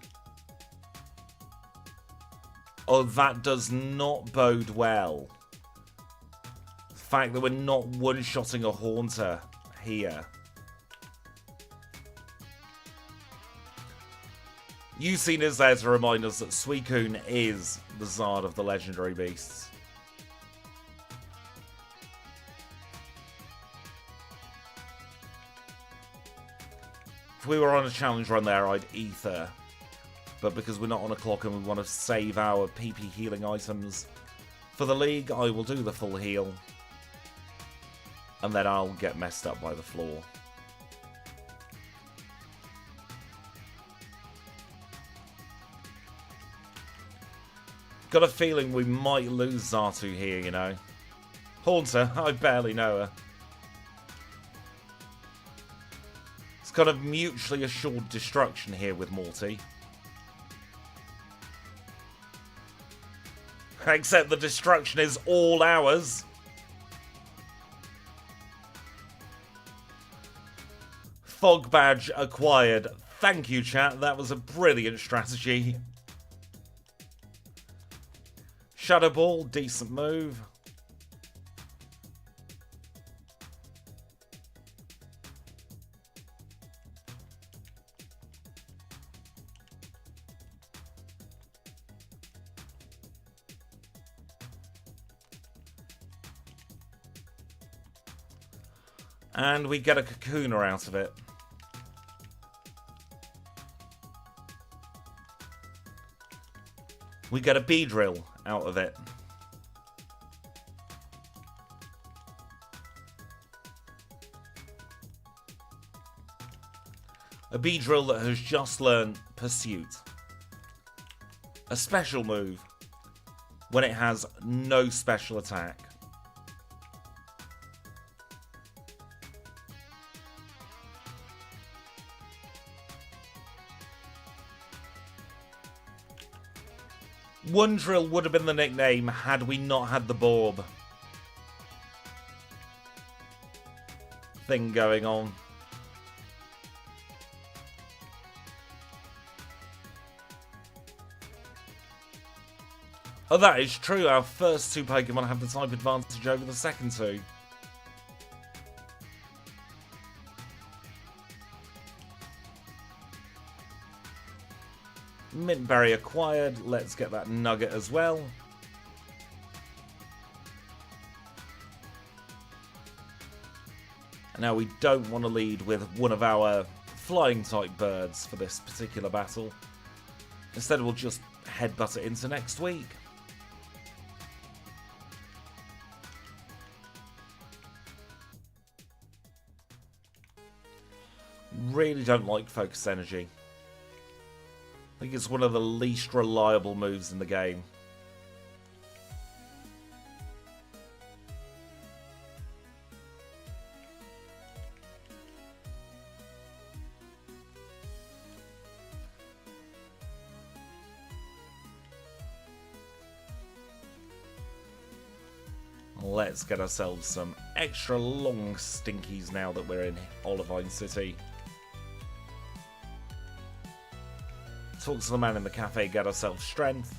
Oh, that does not bode well. The fact that we're not one-shotting a Haunter here. Useem is there to remind us that Suicune is the Zard of the legendary beasts. If we were on a challenge run there, I'd Ether. But because we're not on a clock and we want to save our PP healing items for the league, I will do the full heal. And then I'll get messed up by the floor. Got a feeling we might lose Xatu here, you know. Haunter, I barely know her. It's kind of mutually assured destruction here with Morty. Except the destruction is all ours. Fog badge acquired. Thank you, chat. That was a brilliant strategy. Shadow Ball, decent move. And we get a Kakuna out of it. We get a Beedrill out of it. A Beedrill that has just learned Pursuit. A special move when it has no special attack. Wondrill would have been the nickname had we not had the Borb thing going on. Oh, that is true. Our first two Pokemon have the type advantage over the second two. Mint Berry acquired. Let's get that Nugget as well. And now we don't want to lead with one of our flying type birds for this particular battle. Instead we'll just headbutt it into next week. Really don't like Focus Energy. I think it's one of the least reliable moves in the game. Let's get ourselves some extra long stinkies now that we're in Olivine City. Talk to the man in the cafe, get ourselves strength.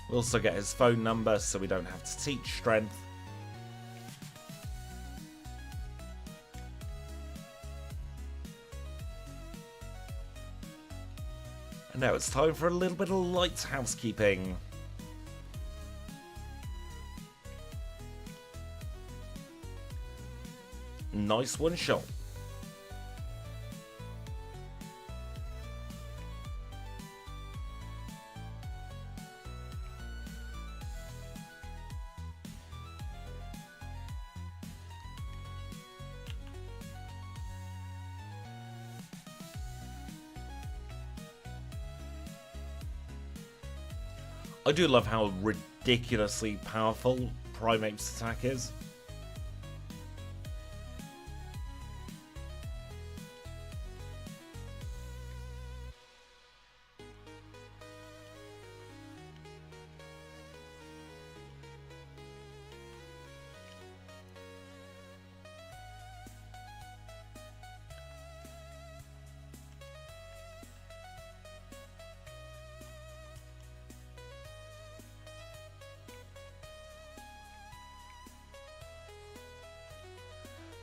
We'll also get his phone number so we don't have to teach strength. And now it's time for a little bit of light housekeeping. Nice one shot. I do love how ridiculously powerful Primate's attack is.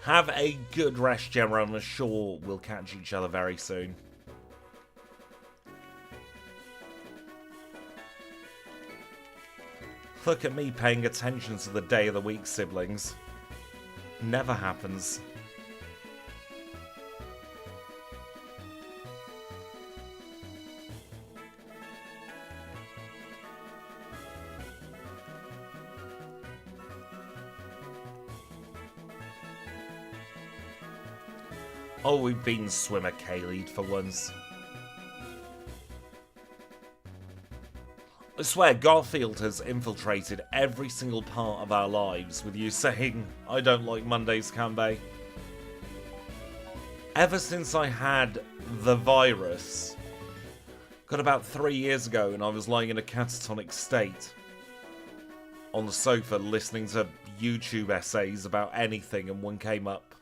Have a good rest, Gemma. I'm sure we'll catch each other very soon. Look at me paying attention to the day of the week, siblings. Never happens. Oh, we've been swimmer K-lead for once. I swear, Garfield has infiltrated every single part of our lives with you saying, I don't like Mondays, Kanbei. Ever since I had the virus, got about 3 years ago, and I was lying in a catatonic state on the sofa listening to YouTube essays about anything, and one came up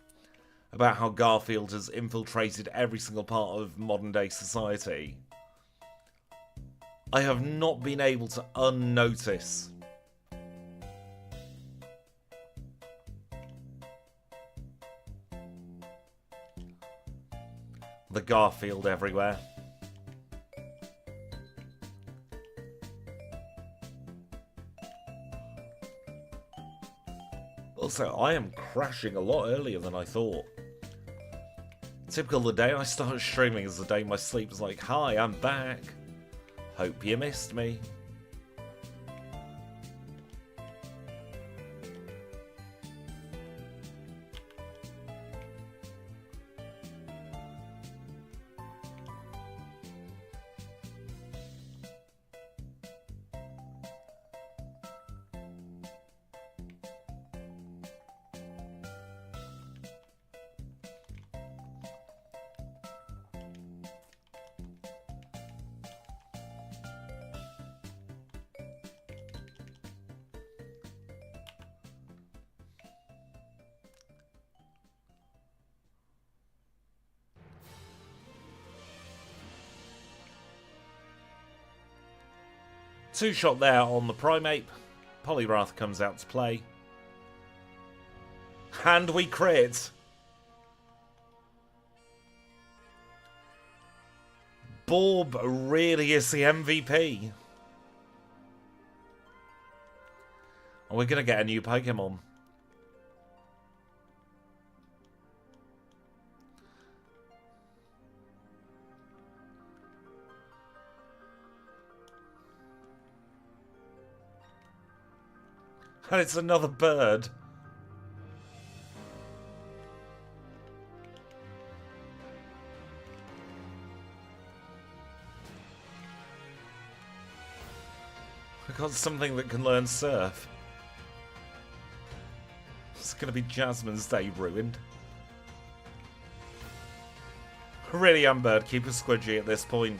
about how Garfield has infiltrated every single part of modern day society. I have not been able to unnotice the Garfield everywhere. Also, I am crashing a lot earlier than I thought. Typical, the day I started streaming is the day my sleep was like, hi, I'm back. Hope you missed me. Two-shot there on the Primate. Poliwrath comes out to play. And we crit. Borb really is the MVP. And we're going to get a new Pokemon. And it's another bird. I got something that can learn surf. It's going to be Jasmine's day ruined. I really am bird keeper squidgy at this point.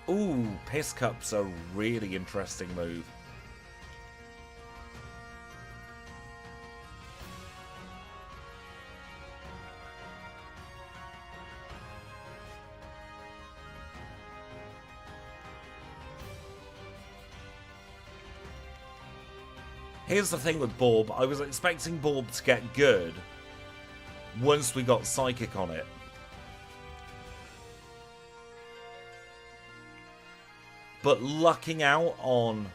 Ooh, Piss Cup's a really interesting move. Here's the thing with Borb. I was expecting Borb to get good once we got Psychic on it. But lucking out on...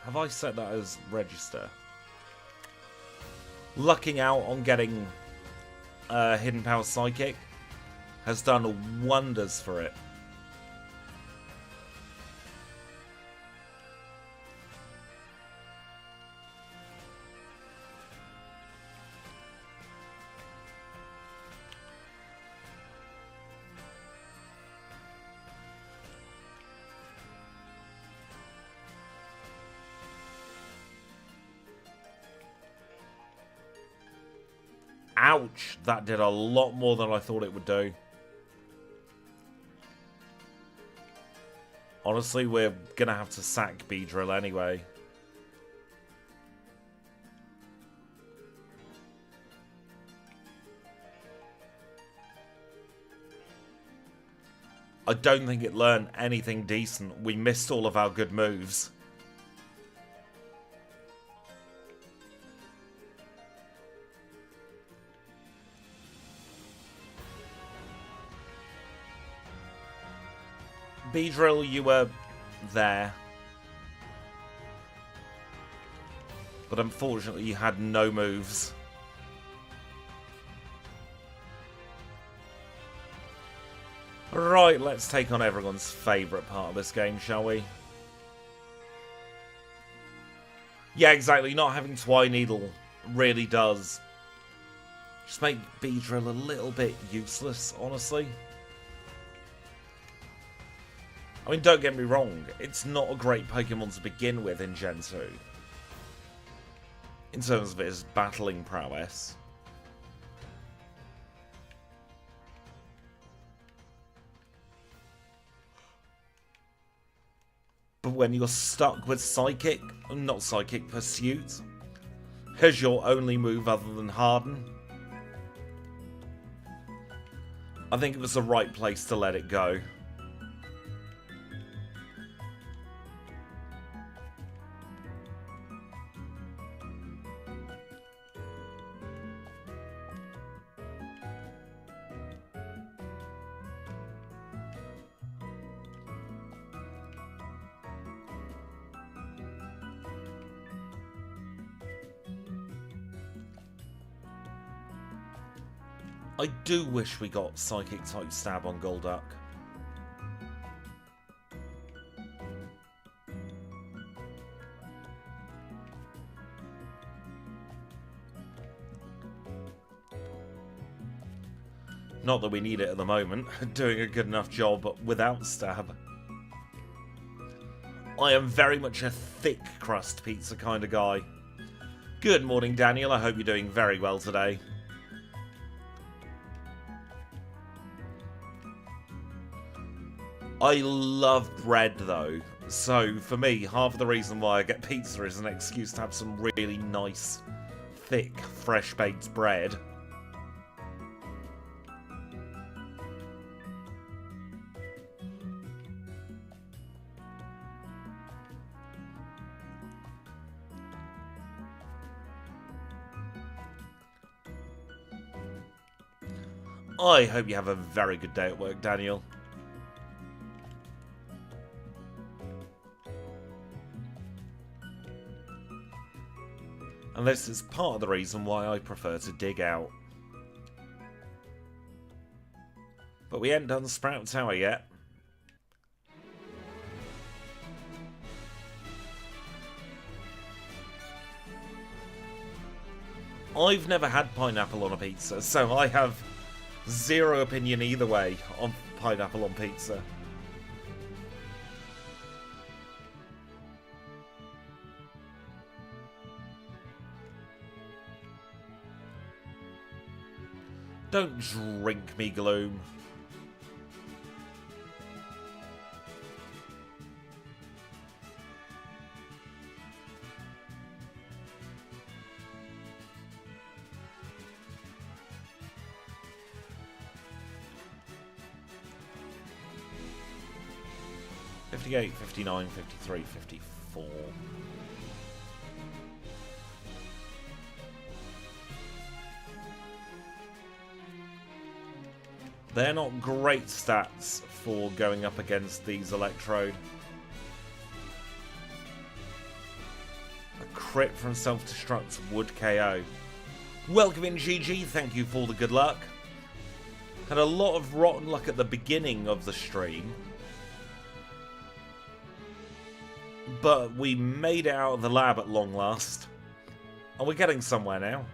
Have I set that as register? Lucking out on getting Hidden Power Psychic has done wonders for it. Ouch, that did a lot more than I thought it would do. Honestly, we're going to have to sack Beedrill anyway. I don't think it learned anything decent. We missed all of our good moves. Beedrill, you were there. But unfortunately you had no moves. Right, let's take on everyone's favourite part of this game, shall we? Yeah, exactly. Not having Twineedle really does Just make Beedrill a little bit useless, honestly. I mean, don't get me wrong, it's not a great Pokemon to begin with in Gen 2. In terms of its battling prowess. But when you're stuck with Psychic, not Psychic, Pursuit, as your only move other than Harden, I think it was the right place to let it go. I do wish we got Psychic type Stab on Golduck. Not that we need it at the moment, doing a good enough job without Stab. I am very much a thick crust pizza kind of guy. Good morning, Daniel. I hope you're doing very well today. I love bread though, so for me, half of the reason why I get pizza is an excuse to have some really nice, thick, fresh baked bread. I hope you have a very good day at work, Daniel. And this is part of the reason why I prefer to dig out. But we ain't done Sprout Tower yet. I've never had pineapple on a pizza, so I have zero opinion either way on pineapple on pizza. Don't drink me, Gloom. $58, $59, $53, $54. They're not great stats for going up against these Electrode. A crit from self-destruct would KO. Welcome in, GG. Thank you for the good luck. Had a lot of rotten luck at the beginning of the stream. But we made it out of the lab at long last. And we're getting somewhere now.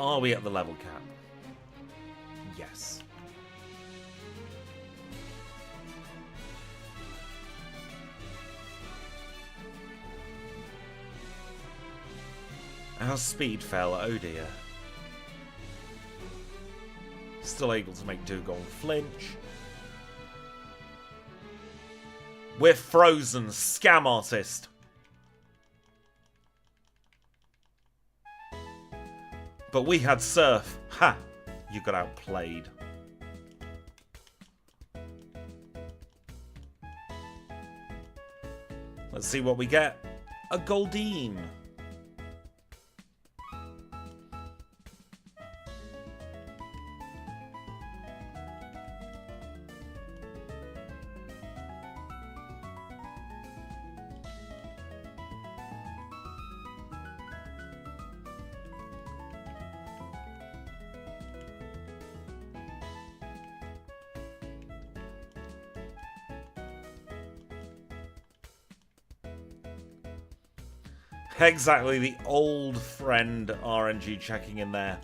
Are we at the level cap? Yes. Our speed fell, oh dear. Still able to make Dugong flinch. We're frozen, scam artist. But we had Surf. Ha! You got outplayed. Let's see what we get. A Goldeen. Exactly, the old friend RNG checking in there.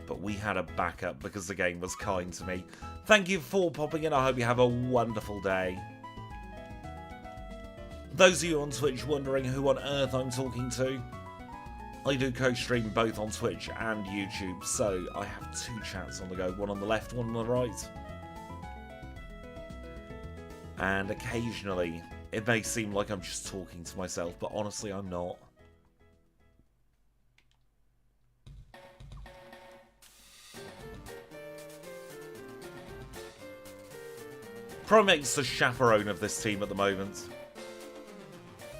But we had a backup because the game was kind to me. Thank you for popping in. I hope you have a wonderful day. Those of you on Twitch wondering who on earth I'm talking to, I do co-stream both on Twitch and YouTube, so I have two chats on the go, one on the left, one on the right. And occasionally, it may seem like I'm just talking to myself, but honestly, I'm not. Primate's the chaperone of this team at the moment.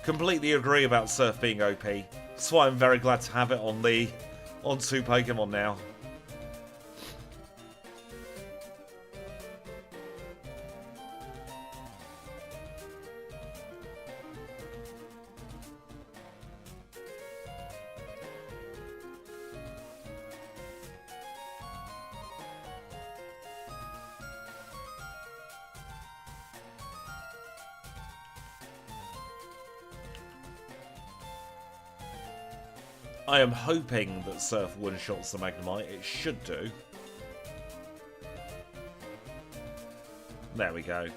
Completely agree about Surf being OP. That's why I'm very glad to have it on 2 Pokemon now. I am hoping that Surf one-shots the Magnemite. It should do. There we go.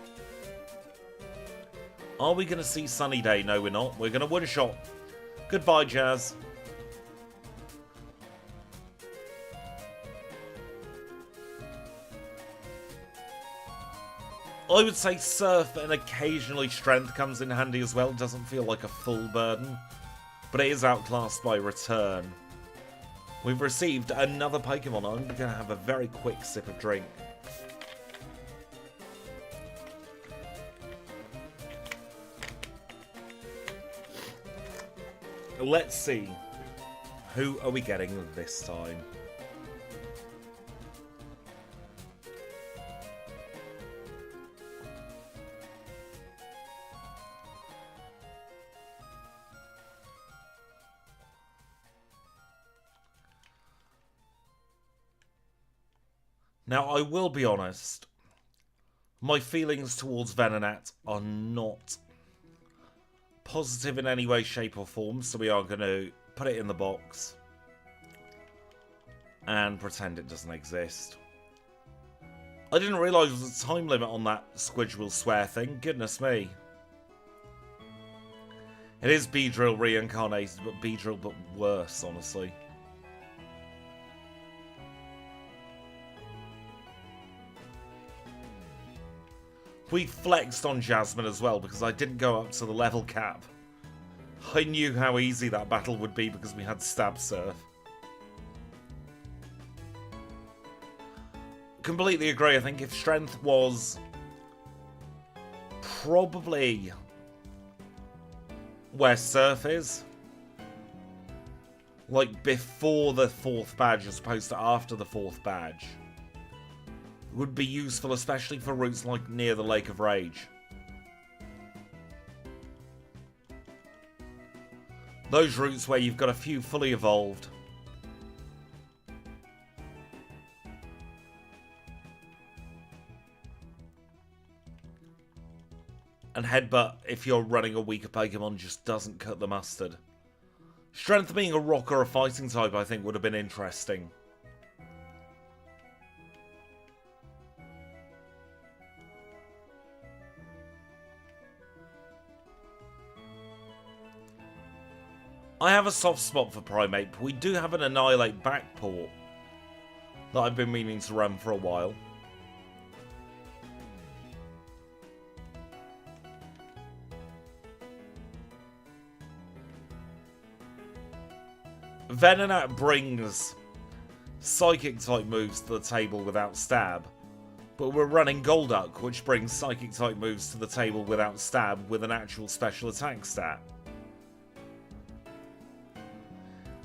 Are we going to see Sunny Day? No, we're not. We're going to one-shot. Goodbye, Jazz. I would say Surf and occasionally Strength comes in handy as well. It doesn't feel like a full burden. But it is outclassed by Return. We've received another Pokemon. I'm going to have a very quick sip of drink. Let's see. Who are we getting this time? Now, I will be honest, my feelings towards Venonat are not positive in any way, shape or form, so we are going to put it in the box and pretend it doesn't exist. I didn't realise there was a time limit on that Squidge will swear thing, goodness me. It is Beedrill reincarnated, but Beedrill but worse, honestly. We flexed on Jasmine as well because I didn't go up to the level cap. I knew how easy that battle would be because we had Stab Surf. Completely agree. I think if Strength was probably where Surf is, like before the 4th badge as opposed to after the 4th badge, would be useful, especially for routes like near the Lake of Rage. Those routes where you've got a few fully evolved. And Headbutt, if you're running a weaker Pokemon, just doesn't cut the mustard. Strength being a rock or a fighting type, I think, would have been interesting. I have a soft spot for Primate, but we do have an Annihilate backport that I've been meaning to run for a while. Venonat brings Psychic type moves to the table without Stab, but we're running Golduck, which brings Psychic type moves to the table without Stab with an actual special attack stat.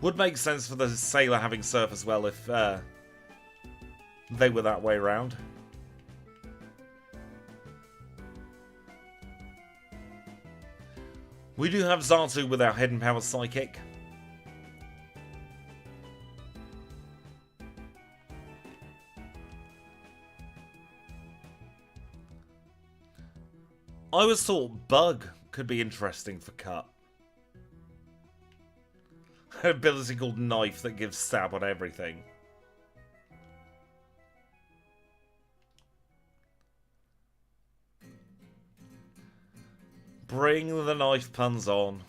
Would make sense for the Sailor having Surf as well if they were that way around. We do have Xatu with our Hidden Power Psychic. I was thought Bug could be interesting for cut. An ability called Knife that gives stab on everything. Bring the knife puns on.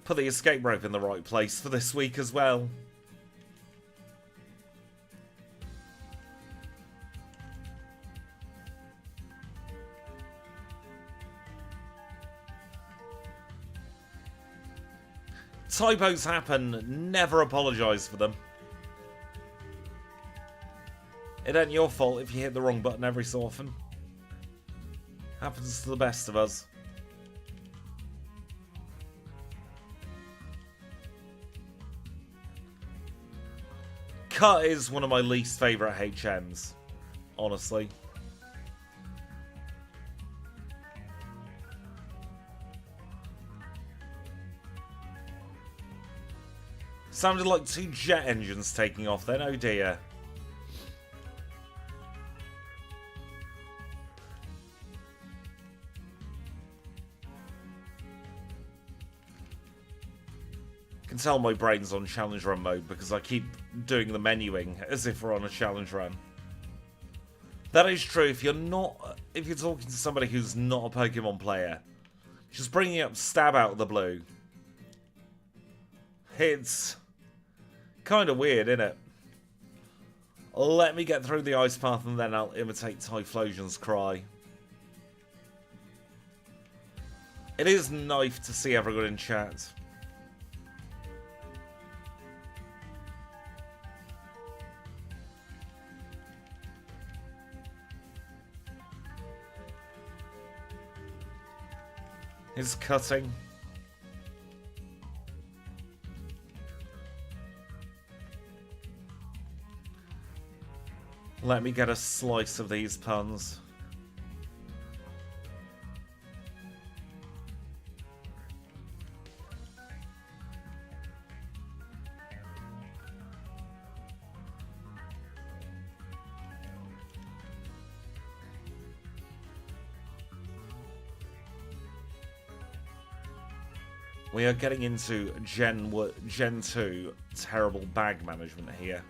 Put the escape rope in the right place for this week as well. Typos happen, never apologise for them. It ain't your fault if you hit the wrong button every so often. Happens to the best of us. Cut is one of my least favourite HMs, honestly. Sounded like two jet engines taking off then, oh dear. I can tell my brain's on challenge run mode because I keep doing the menuing as if we're on a challenge run. That is true if you're talking to somebody who's not a Pokemon player. Just bringing up stab out of the blue. It's kind of weird, isn't it? Let me get through the ice path and then I'll imitate Typhlosion's cry. It is nice to see everyone in chat. Is cutting. Let me get a slice of these puns. We are getting into Gen 2 terrible bag management here.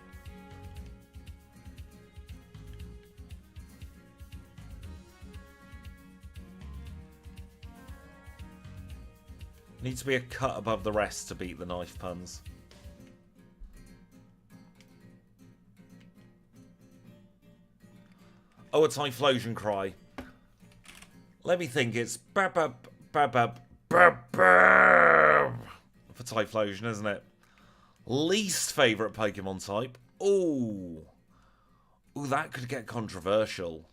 Needs to be a cut above the rest to beat the knife puns. Oh, a Typhlosion cry. Let me think, it's bab for Typhlosion, isn't it? Least favourite Pokemon type. Ooh. Ooh, that could get controversial.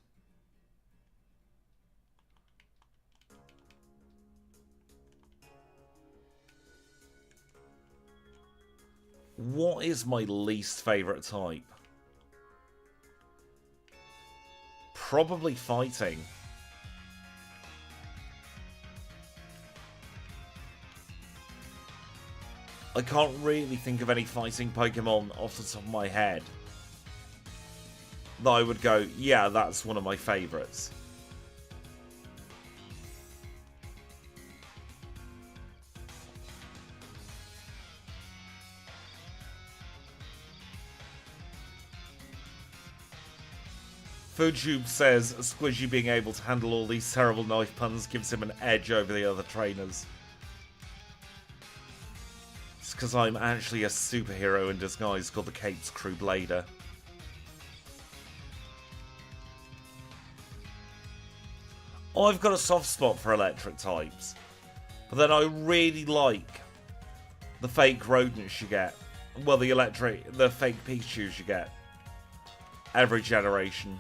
What is my least favourite type? Probably fighting. I can't really think of any fighting Pokemon off the top of my head that I would go, yeah, that's one of my favourites. Foodtube says Squidgy being able to handle all these terrible knife puns gives him an edge over the other trainers. It's because I'm actually a superhero in disguise called the Kate's Crew Blader. Oh, I've got a soft spot for electric types. But then I really like the fake rodents you get. Well, the fake Pichus you get. Every generation.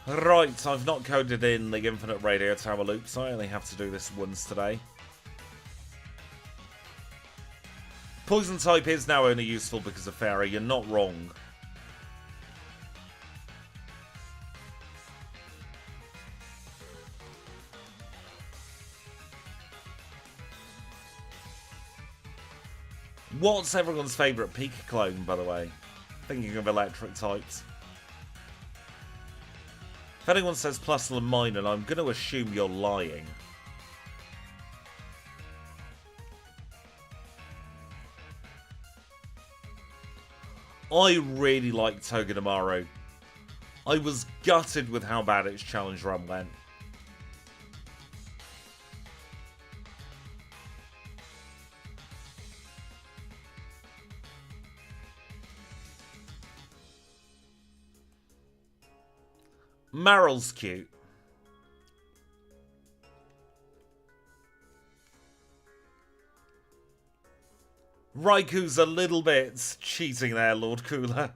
Right, I've not coded in the Infinite Radio Tower loop, so I only have to do this once today. Poison type is now only useful because of Fairy, you're not wrong. What's everyone's favourite Pika clone, by the way? Thinking of electric types. If anyone says Plusle and Minun, I'm going to assume you're lying. I really like Togedemaru. I was gutted with how bad its challenge run went. Maryl's cute. Raiku's a little bit cheating there, Lord Cooler.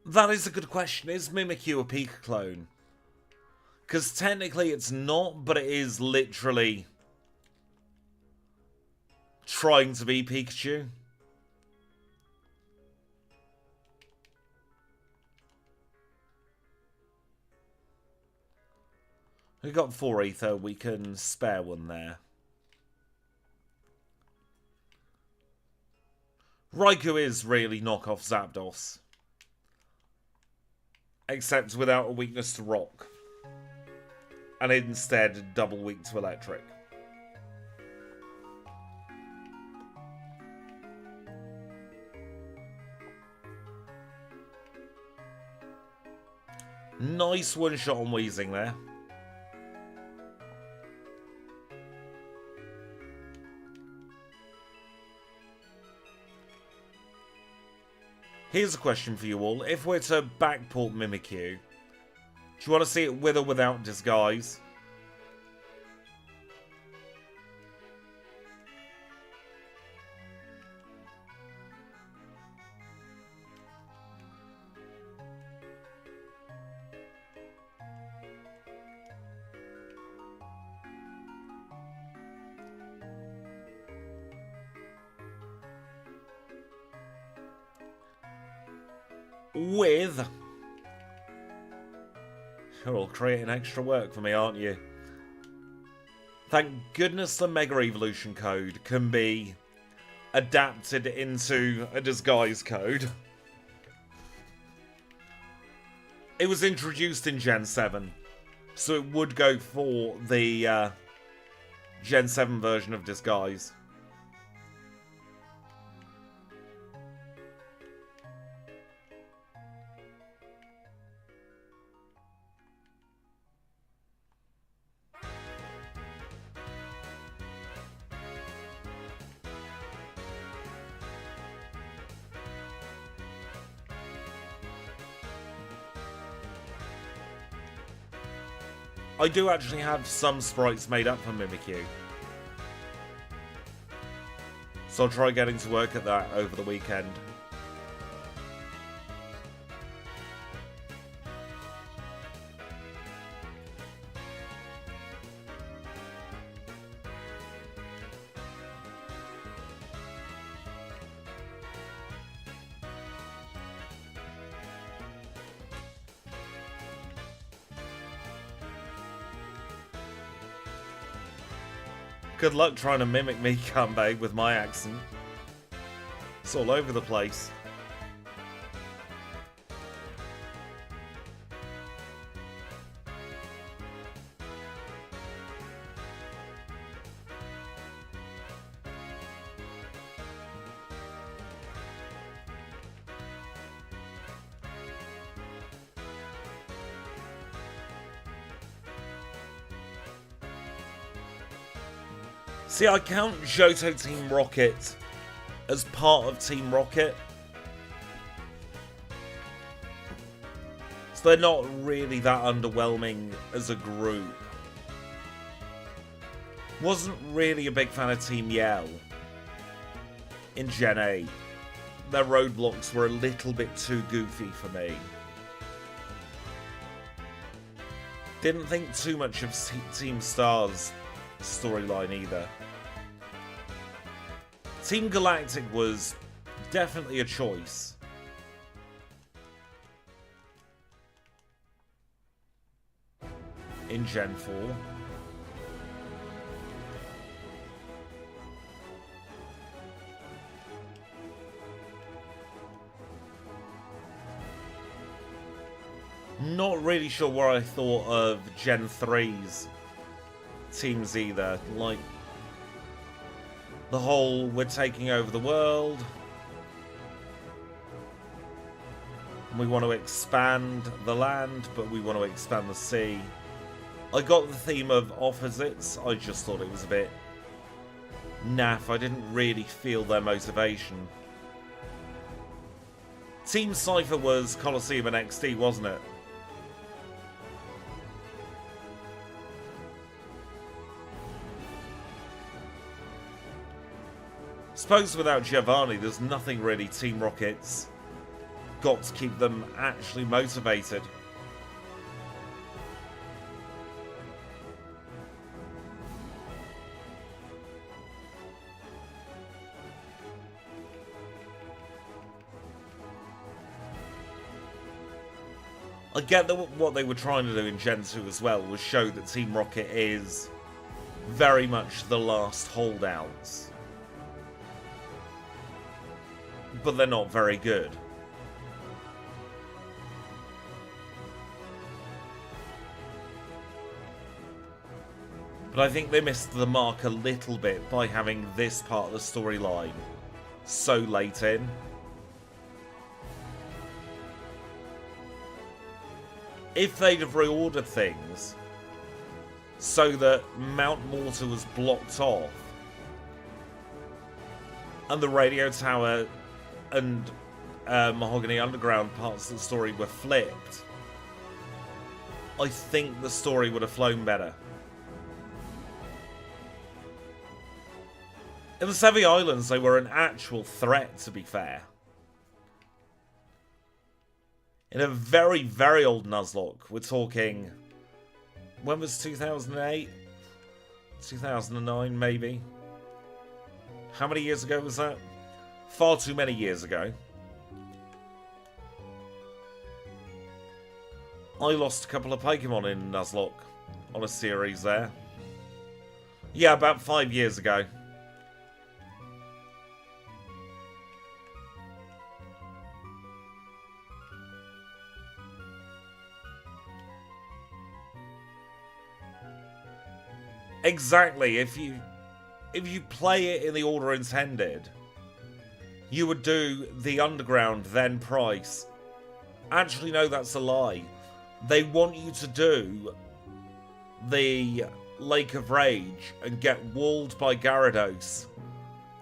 That is a good question. Is Mimikyu a Pika clone? Because technically it's not, but it is literally trying to be Pikachu. We've got 4 ether, we can spare one there. Raikou is really knockoff Zapdos. Except without a weakness to rock. And instead double weak to electric. Nice one shot on Weezing there. Here's a question for you all. If we're to backport Mimikyu, do you want to see it with or without disguise? With... You're all creating extra work for me, aren't you? Thank goodness the Mega Evolution code can be adapted into a disguise code. It was introduced in Gen 7, so it would go for the Gen 7 version of disguise. I do actually have some sprites made up for Mimikyu. So I'll try getting to work at that over the weekend. Good luck trying to mimic me, Kanbei, with my accent. It's all over the place. See, I count Johto Team Rocket as part of Team Rocket. So they're not really that underwhelming as a group. Wasn't really a big fan of Team Yell in Gen 8. Their roadblocks were a little bit too goofy for me. Didn't think too much of Team Star's storyline either. Team Galactic was definitely a choice. In Gen 4. really sure what I thought of Gen 3's teams either. Like, the whole we're taking over the world, we want to expand the land, but we want to expand the sea. I got the theme of opposites. I just thought it was a bit naff. I didn't really feel their motivation. Team Cypher was Colosseum and XD, wasn't it? Suppose without Giovanni, there's nothing really Team Rocket's got to keep them actually motivated. I get that what they were trying to do in Gen 2 as well was show that Team Rocket is very much the last holdouts. But they're not very good. But I think they missed the mark a little bit by having this part of the storyline so late in. If they'd have reordered things so that Mount Mortar was blocked off and the radio tower and Mahogany Underground parts of the story were flipped, I think the story would have flown better. In the Sevi Islands, they were an actual threat, to be fair. In a very, very old Nuzlocke, we're talking... When was 2008? 2009, maybe? How many years ago was that? Far too many years ago. I lost a couple of Pokémon in Nuzlocke on a series there. Yeah, about 5 years ago. Exactly. If you play it in the order intended, you would do the Underground, then Price. Actually, no, that's a lie. They want you to do the Lake of Rage and get walled by Gyarados,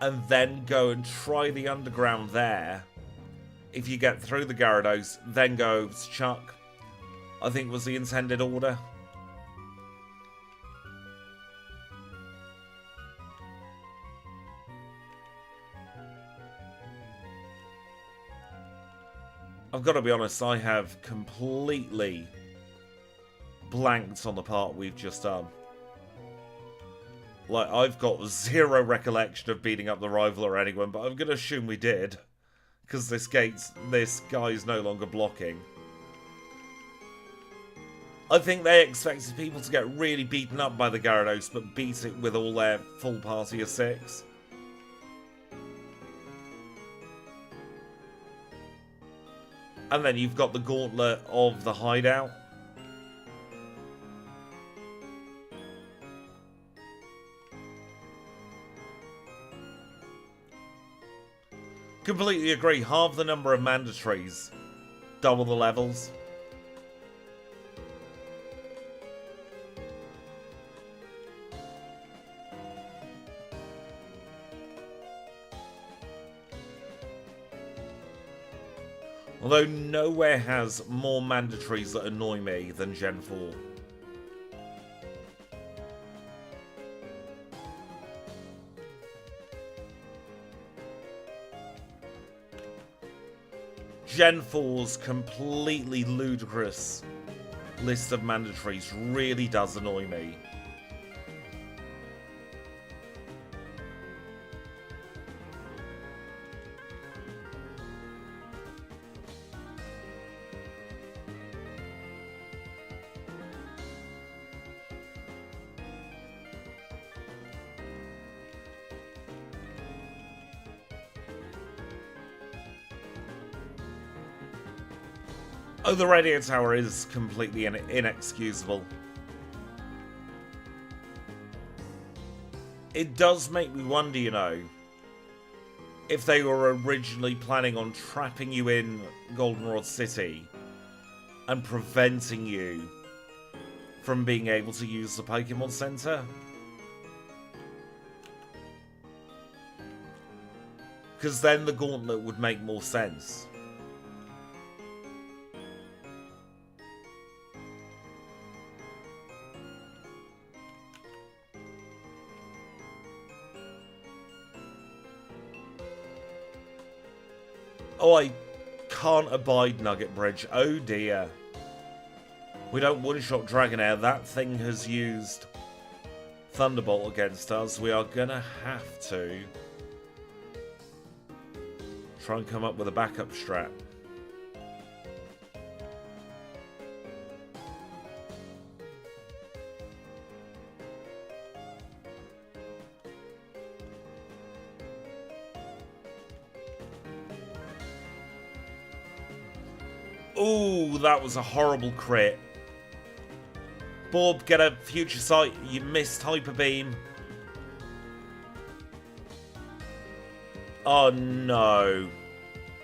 and then go and try the Underground there. If you get through the Gyarados, then go to Chuck. I think was the intended order. I've got to be honest, I have completely blanked on the part we've just done. Like, I've got zero recollection of beating up the rival or anyone, but I'm going to assume we did. Because this guy's no longer blocking. I think they expected people to get really beaten up by the Gyarados, but beat it with all their full party of 6. And then you've got the gauntlet of the hideout. Completely agree. Halve the number of mandatories. Double the levels. Although nowhere has more mandatories that annoy me than Gen 4. Gen 4's completely ludicrous list of mandatories really does annoy me. Oh, the radio tower is completely inexcusable. It does make me wonder, you know, if they were originally planning on trapping you in Goldenrod City and preventing you from being able to use the Pokemon Center. Because then the gauntlet would make more sense. Oh, I can't abide Nugget Bridge. Oh dear. We don't one-shot Dragonair. That thing has used Thunderbolt against us. We are gonna have to try and come up with a backup strat. Ooh, that was a horrible crit. Bob, get a future sight. You missed Hyper Beam. Oh no.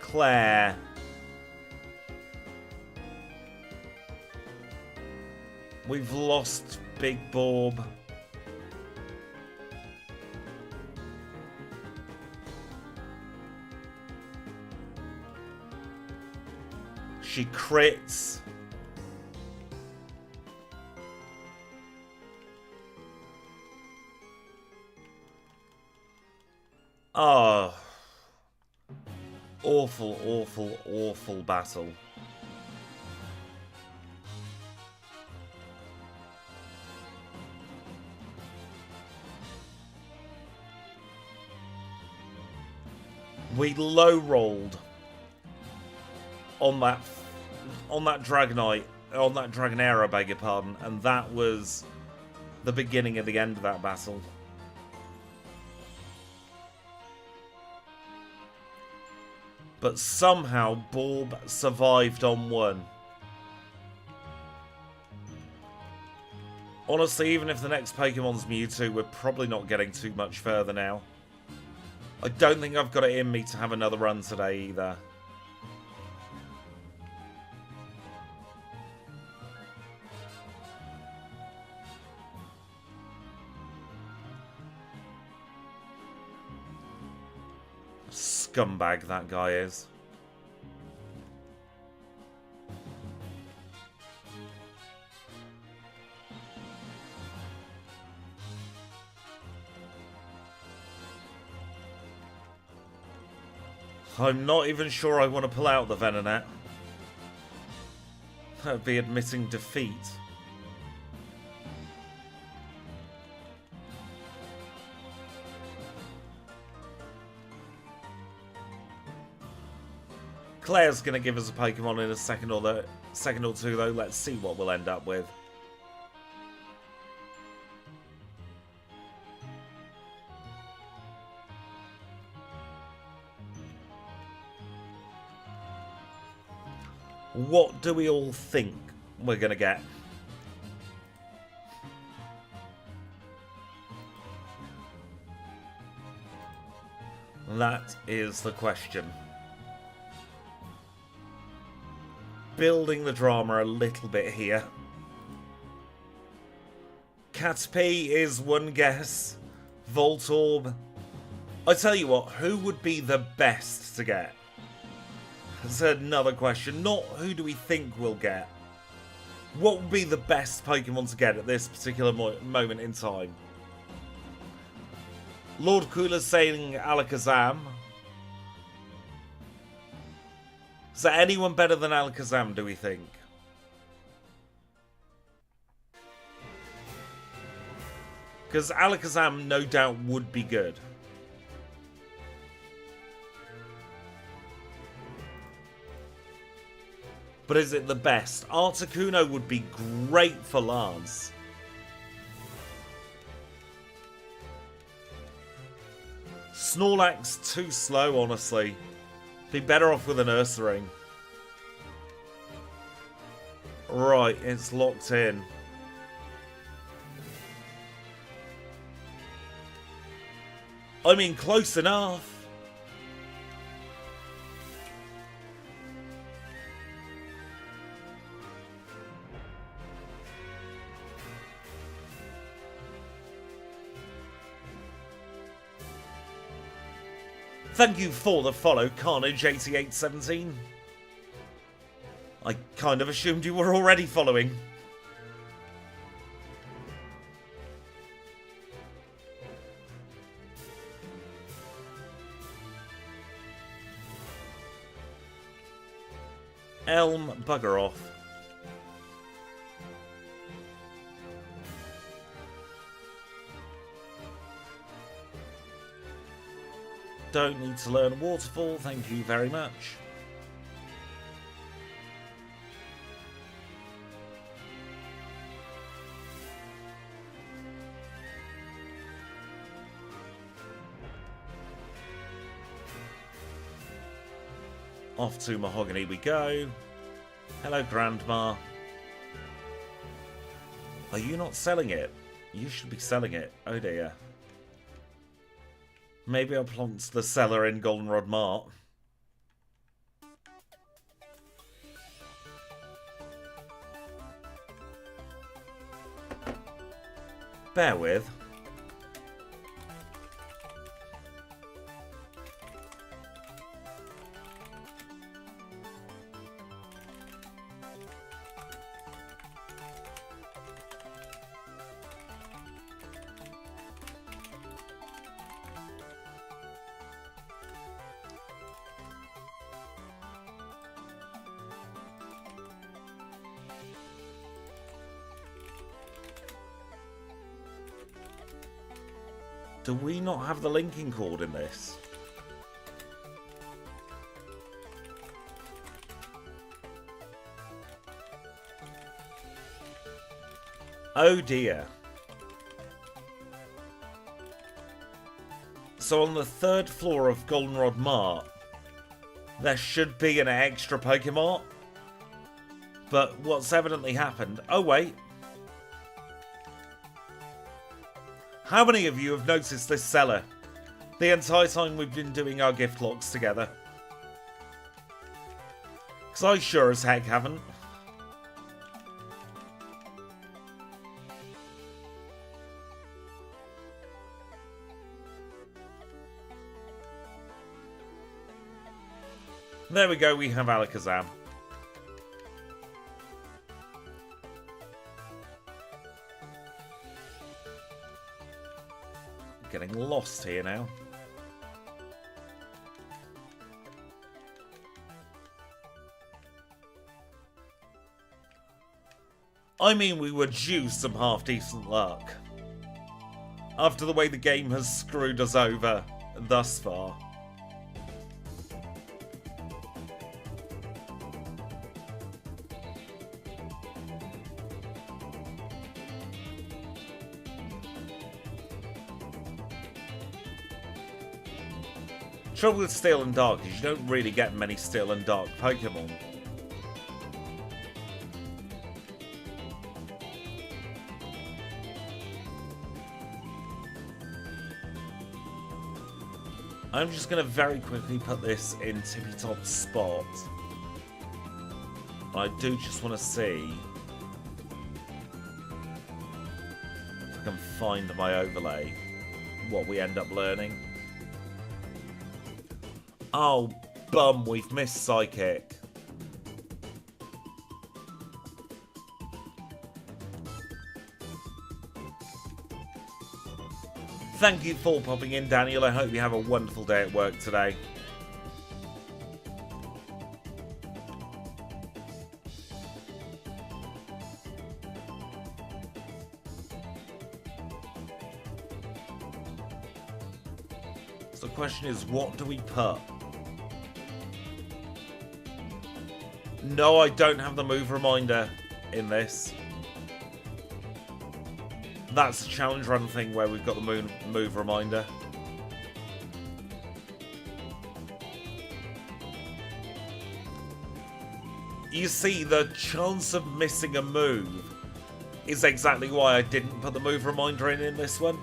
Claire. We've lost Big Bob. She crits. Oh. Awful, awful, awful battle. We low-rolled on that Dragonite, on that Dragonair, I beg your pardon, and that was the beginning of the end of that battle. But somehow Borb survived on one. Honestly, even if the next Pokemon's Mewtwo, we're probably not getting too much further now. I don't think I've got it in me to have another run today either. Scumbag that guy is. I'm not even sure I want to pull out the Venonat. That would be admitting defeat. Claire's going to give us a Pokemon in a second or two, though. Let's see what we'll end up with. What do we all think we're going to get? That is the question. Building the drama a little bit here. Caterpie is one guess. Voltorb. I tell you what, who would be the best to get? That's another question. Not who do we think we'll get. What would be the best Pokemon to get at this particular moment in time? Lord Cooler's saying Alakazam. Is there anyone better than Alakazam, do we think? Because Alakazam no doubt would be good. But is it the best? Articuno would be great for Lance. Snorlax, too slow, honestly. Be better off with an Ursaring. Right, it's locked in. I mean, close enough. Thank you for the follow, Carnage8817. I kind of assumed you were already following. Elm, bugger off. Don't need to learn Waterfall, thank you very much. Off to Mahogany we go. Hello, Grandma. Are you not selling it? You should be selling it. Oh dear. Maybe I'll plant the seller in Goldenrod Mart. Bear with. Do we not have the linking cord in this? Oh dear. So on the third floor of Goldenrod Mart, there should be an extra Pokemon. But what's evidently happened... Oh wait. How many of you have noticed this seller the entire time we've been doing our gift locks together? Because I sure as heck haven't. There we go, we have Alakazam. Getting lost here now. I mean, we were due some half-decent luck. After the way the game has screwed us over thus far. Trouble with Steel and Dark is you don't really get many Steel and Dark Pokemon. I'm just going to very quickly put this in Tippy Top spot. I do just want to see if I can find my overlay, what we end up learning. Oh, bum, we've missed Psychic. Thank you for popping in, Daniel. I hope you have a wonderful day at work today. So the question is, what do we put? No, I don't have the move reminder in this. That's a challenge run thing where we've got the move reminder. You see, the chance of missing a move is exactly why I didn't put the move reminder in this one.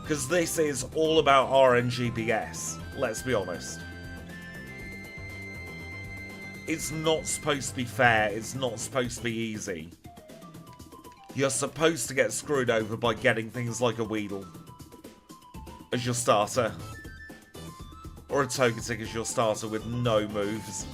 Because this is all about RNGPS, let's be honest. It's not supposed to be fair, it's not supposed to be easy. You're supposed to get screwed over by getting things like a Weedle as your starter. Or a Togetic as your starter with no moves.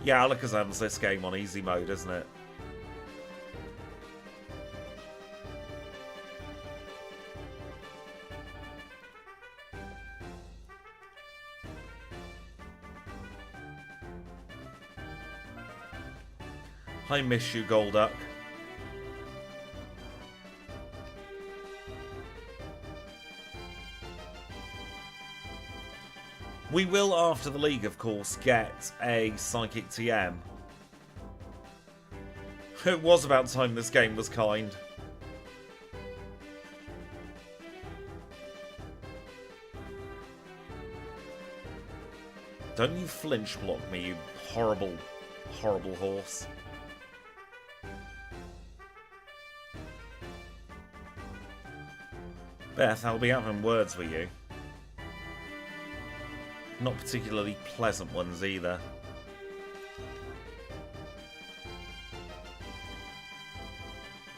Yeah, Alakazam's this game on easy mode, isn't it? I miss you, Golduck. We will, after the league, of course, get a Psychic TM. It was about time this game was kind. Don't you flinch block me, you horrible, horrible horse. Beth, I'll be having words with you. Not particularly pleasant ones either.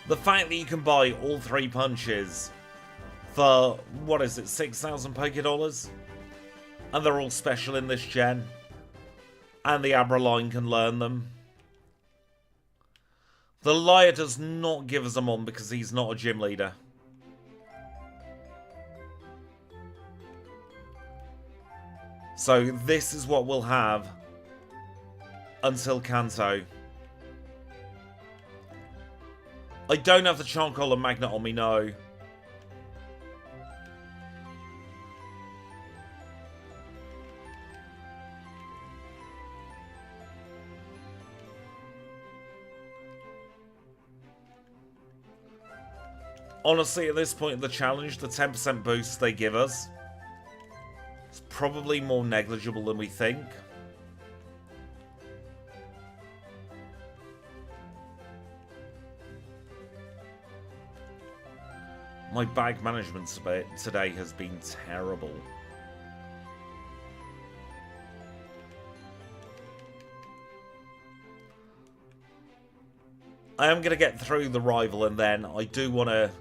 The fact that you can buy all 3 punches for, what is it, 6,000 Pokédollars? And they're all special in this gen. And the Abra line can learn them. The Liar does not give us a Mon because he's not a gym leader. So this is what we'll have until Kanto. I don't have the Charcoal and Magnet on me, no. Honestly, at this point of the challenge, the 10% boost they give us is probably more negligible than we think. My bag management today has been terrible. I am going to get through the rival and then I do want to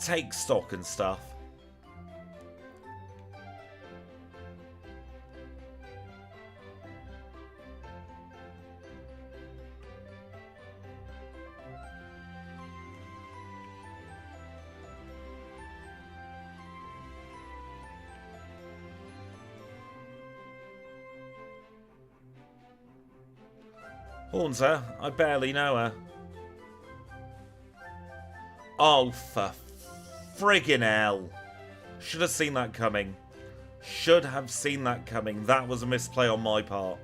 take stock and stuff. Haunter, I barely know her. Oh, for friggin' hell. Should have seen that coming. Should have seen that coming. That was a misplay on my part.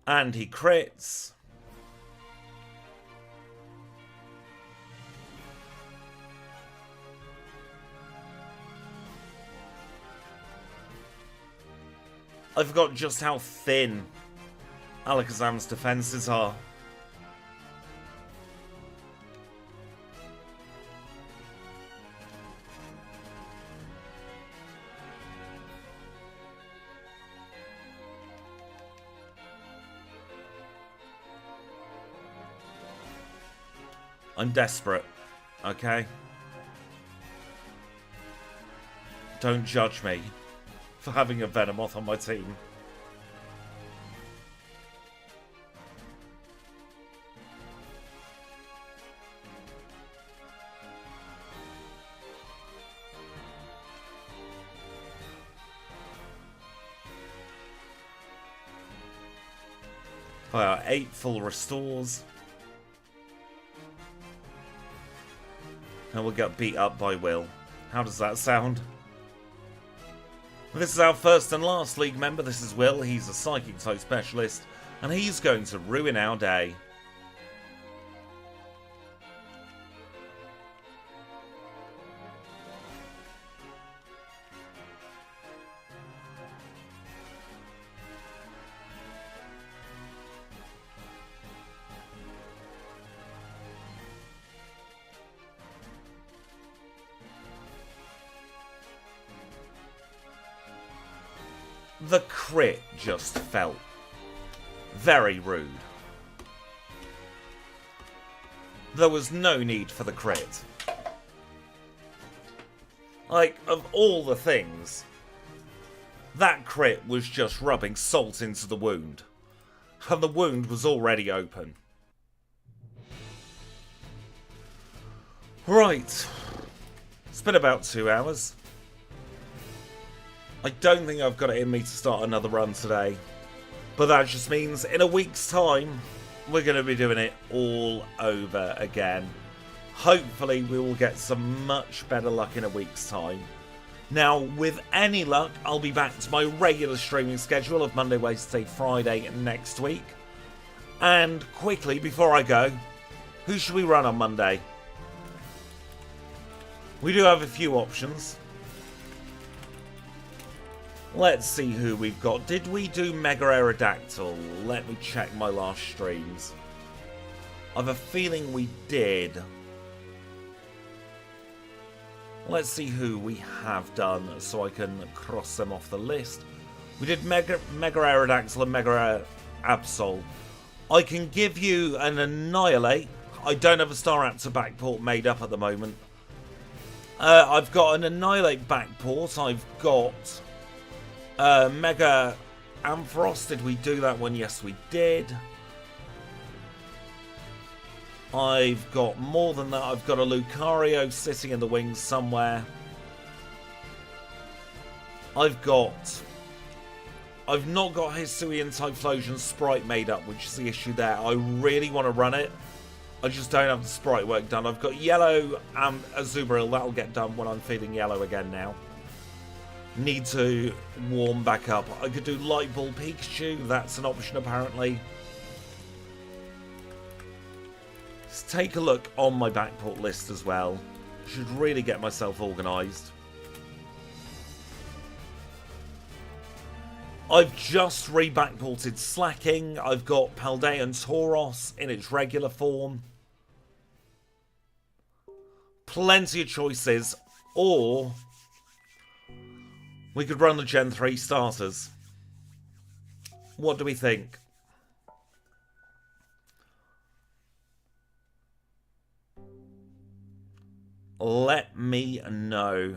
And he crits. I forgot just how thin Alakazam's defenses are. I'm desperate, okay? Don't judge me for having a Venomoth on my team. I got 8 full restores. And we'll get beat up by Will. How does that sound? This is our first and last league member. This is Will. He's a psychic type specialist. And he's going to ruin our day. The crit just felt very rude. There was no need for the crit. Like, of all the things, that crit was just rubbing salt into the wound. And the wound was already open. Right. It's been about 2 hours. I don't think I've got it in me to start another run today. But that just means in a week's time, we're going to be doing it all over again. Hopefully we will get some much better luck in a week's time. Now, with any luck, I'll be back to my regular streaming schedule of Monday, Wednesday, Friday next week. And quickly, before I go, who should we run on Monday? We do have a few options. Let's see who we've got. Did we do Mega Aerodactyl? Let me check my last streams. I have a feeling we did. Let's see who we have done so I can cross them off the list. We did Mega Aerodactyl and Mega Absol. I can give you an Annihilate. I don't have a Staraptor backport made up at the moment. I've got an Annihilate backport. I've got Mega Ampharos. Did we do that one? Yes, we did. I've got more than that. I've got a Lucario sitting in the wings somewhere. I've not got Hisuian Typhlosion Sprite made up, which is the issue there. I really want to run it. I just don't have the sprite work done. I've got yellow and Azumarill. That'll get done when I'm feeling yellow again now. Need to warm back up. I could do Light Ball Pikachu. That's an option apparently. Let's take a look on my backport list as well. Should really get myself organised. I've just re-backported Slacking. I've got Paldean Tauros in its regular form. Plenty of choices. Or we could run the Gen 3 starters. What do we think? Let me know.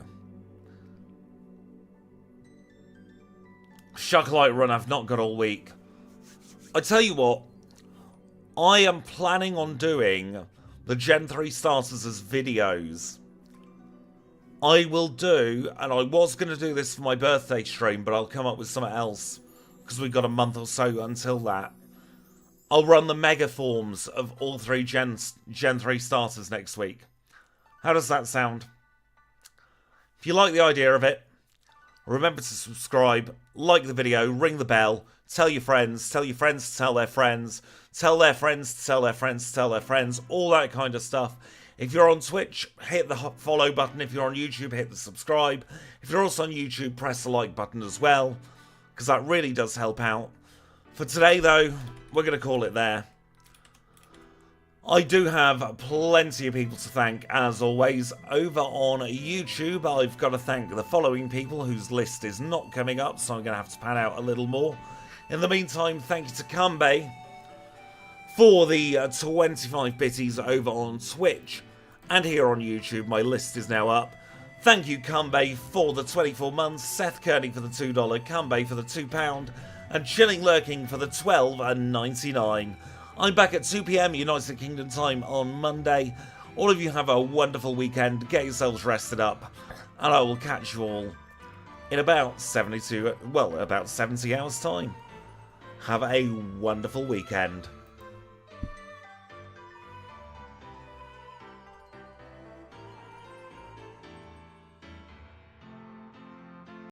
Shucklight run I've not got all week. I tell you what, I am planning on doing the Gen 3 starters as videos. I will do, and I was going to do this for my birthday stream, but I'll come up with something else, because we've got a month or so until that. I'll run the mega forms of all three Gen 3 starters next week. How does that sound? If you like the idea of it, remember to subscribe, like the video, ring the bell, tell your friends to tell their friends, tell their friends to tell their friends to tell their friends, all that kind of stuff. If you're on Twitch, hit the follow button. If you're on YouTube, hit the subscribe. If you're also on YouTube, press the like button as well, because that really does help out. For today, though, we're going to call it there. I do have plenty of people to thank, as always. Over on YouTube, I've got to thank the following people whose list is not coming up, so I'm going to have to pan out a little more. In the meantime, thank you to Kambe for the 25 bitties over on Twitch. And here on YouTube, my list is now up. Thank you, Cumbay, for the 24 months, Seth Kearney for the $2, Cumbay for the £2, and Chilling Lurking for the $12.99. I'm back at 2 PM United Kingdom time on Monday. All of you have a wonderful weekend, get yourselves rested up, and I will catch you all in about 70 hours time. Have a wonderful weekend.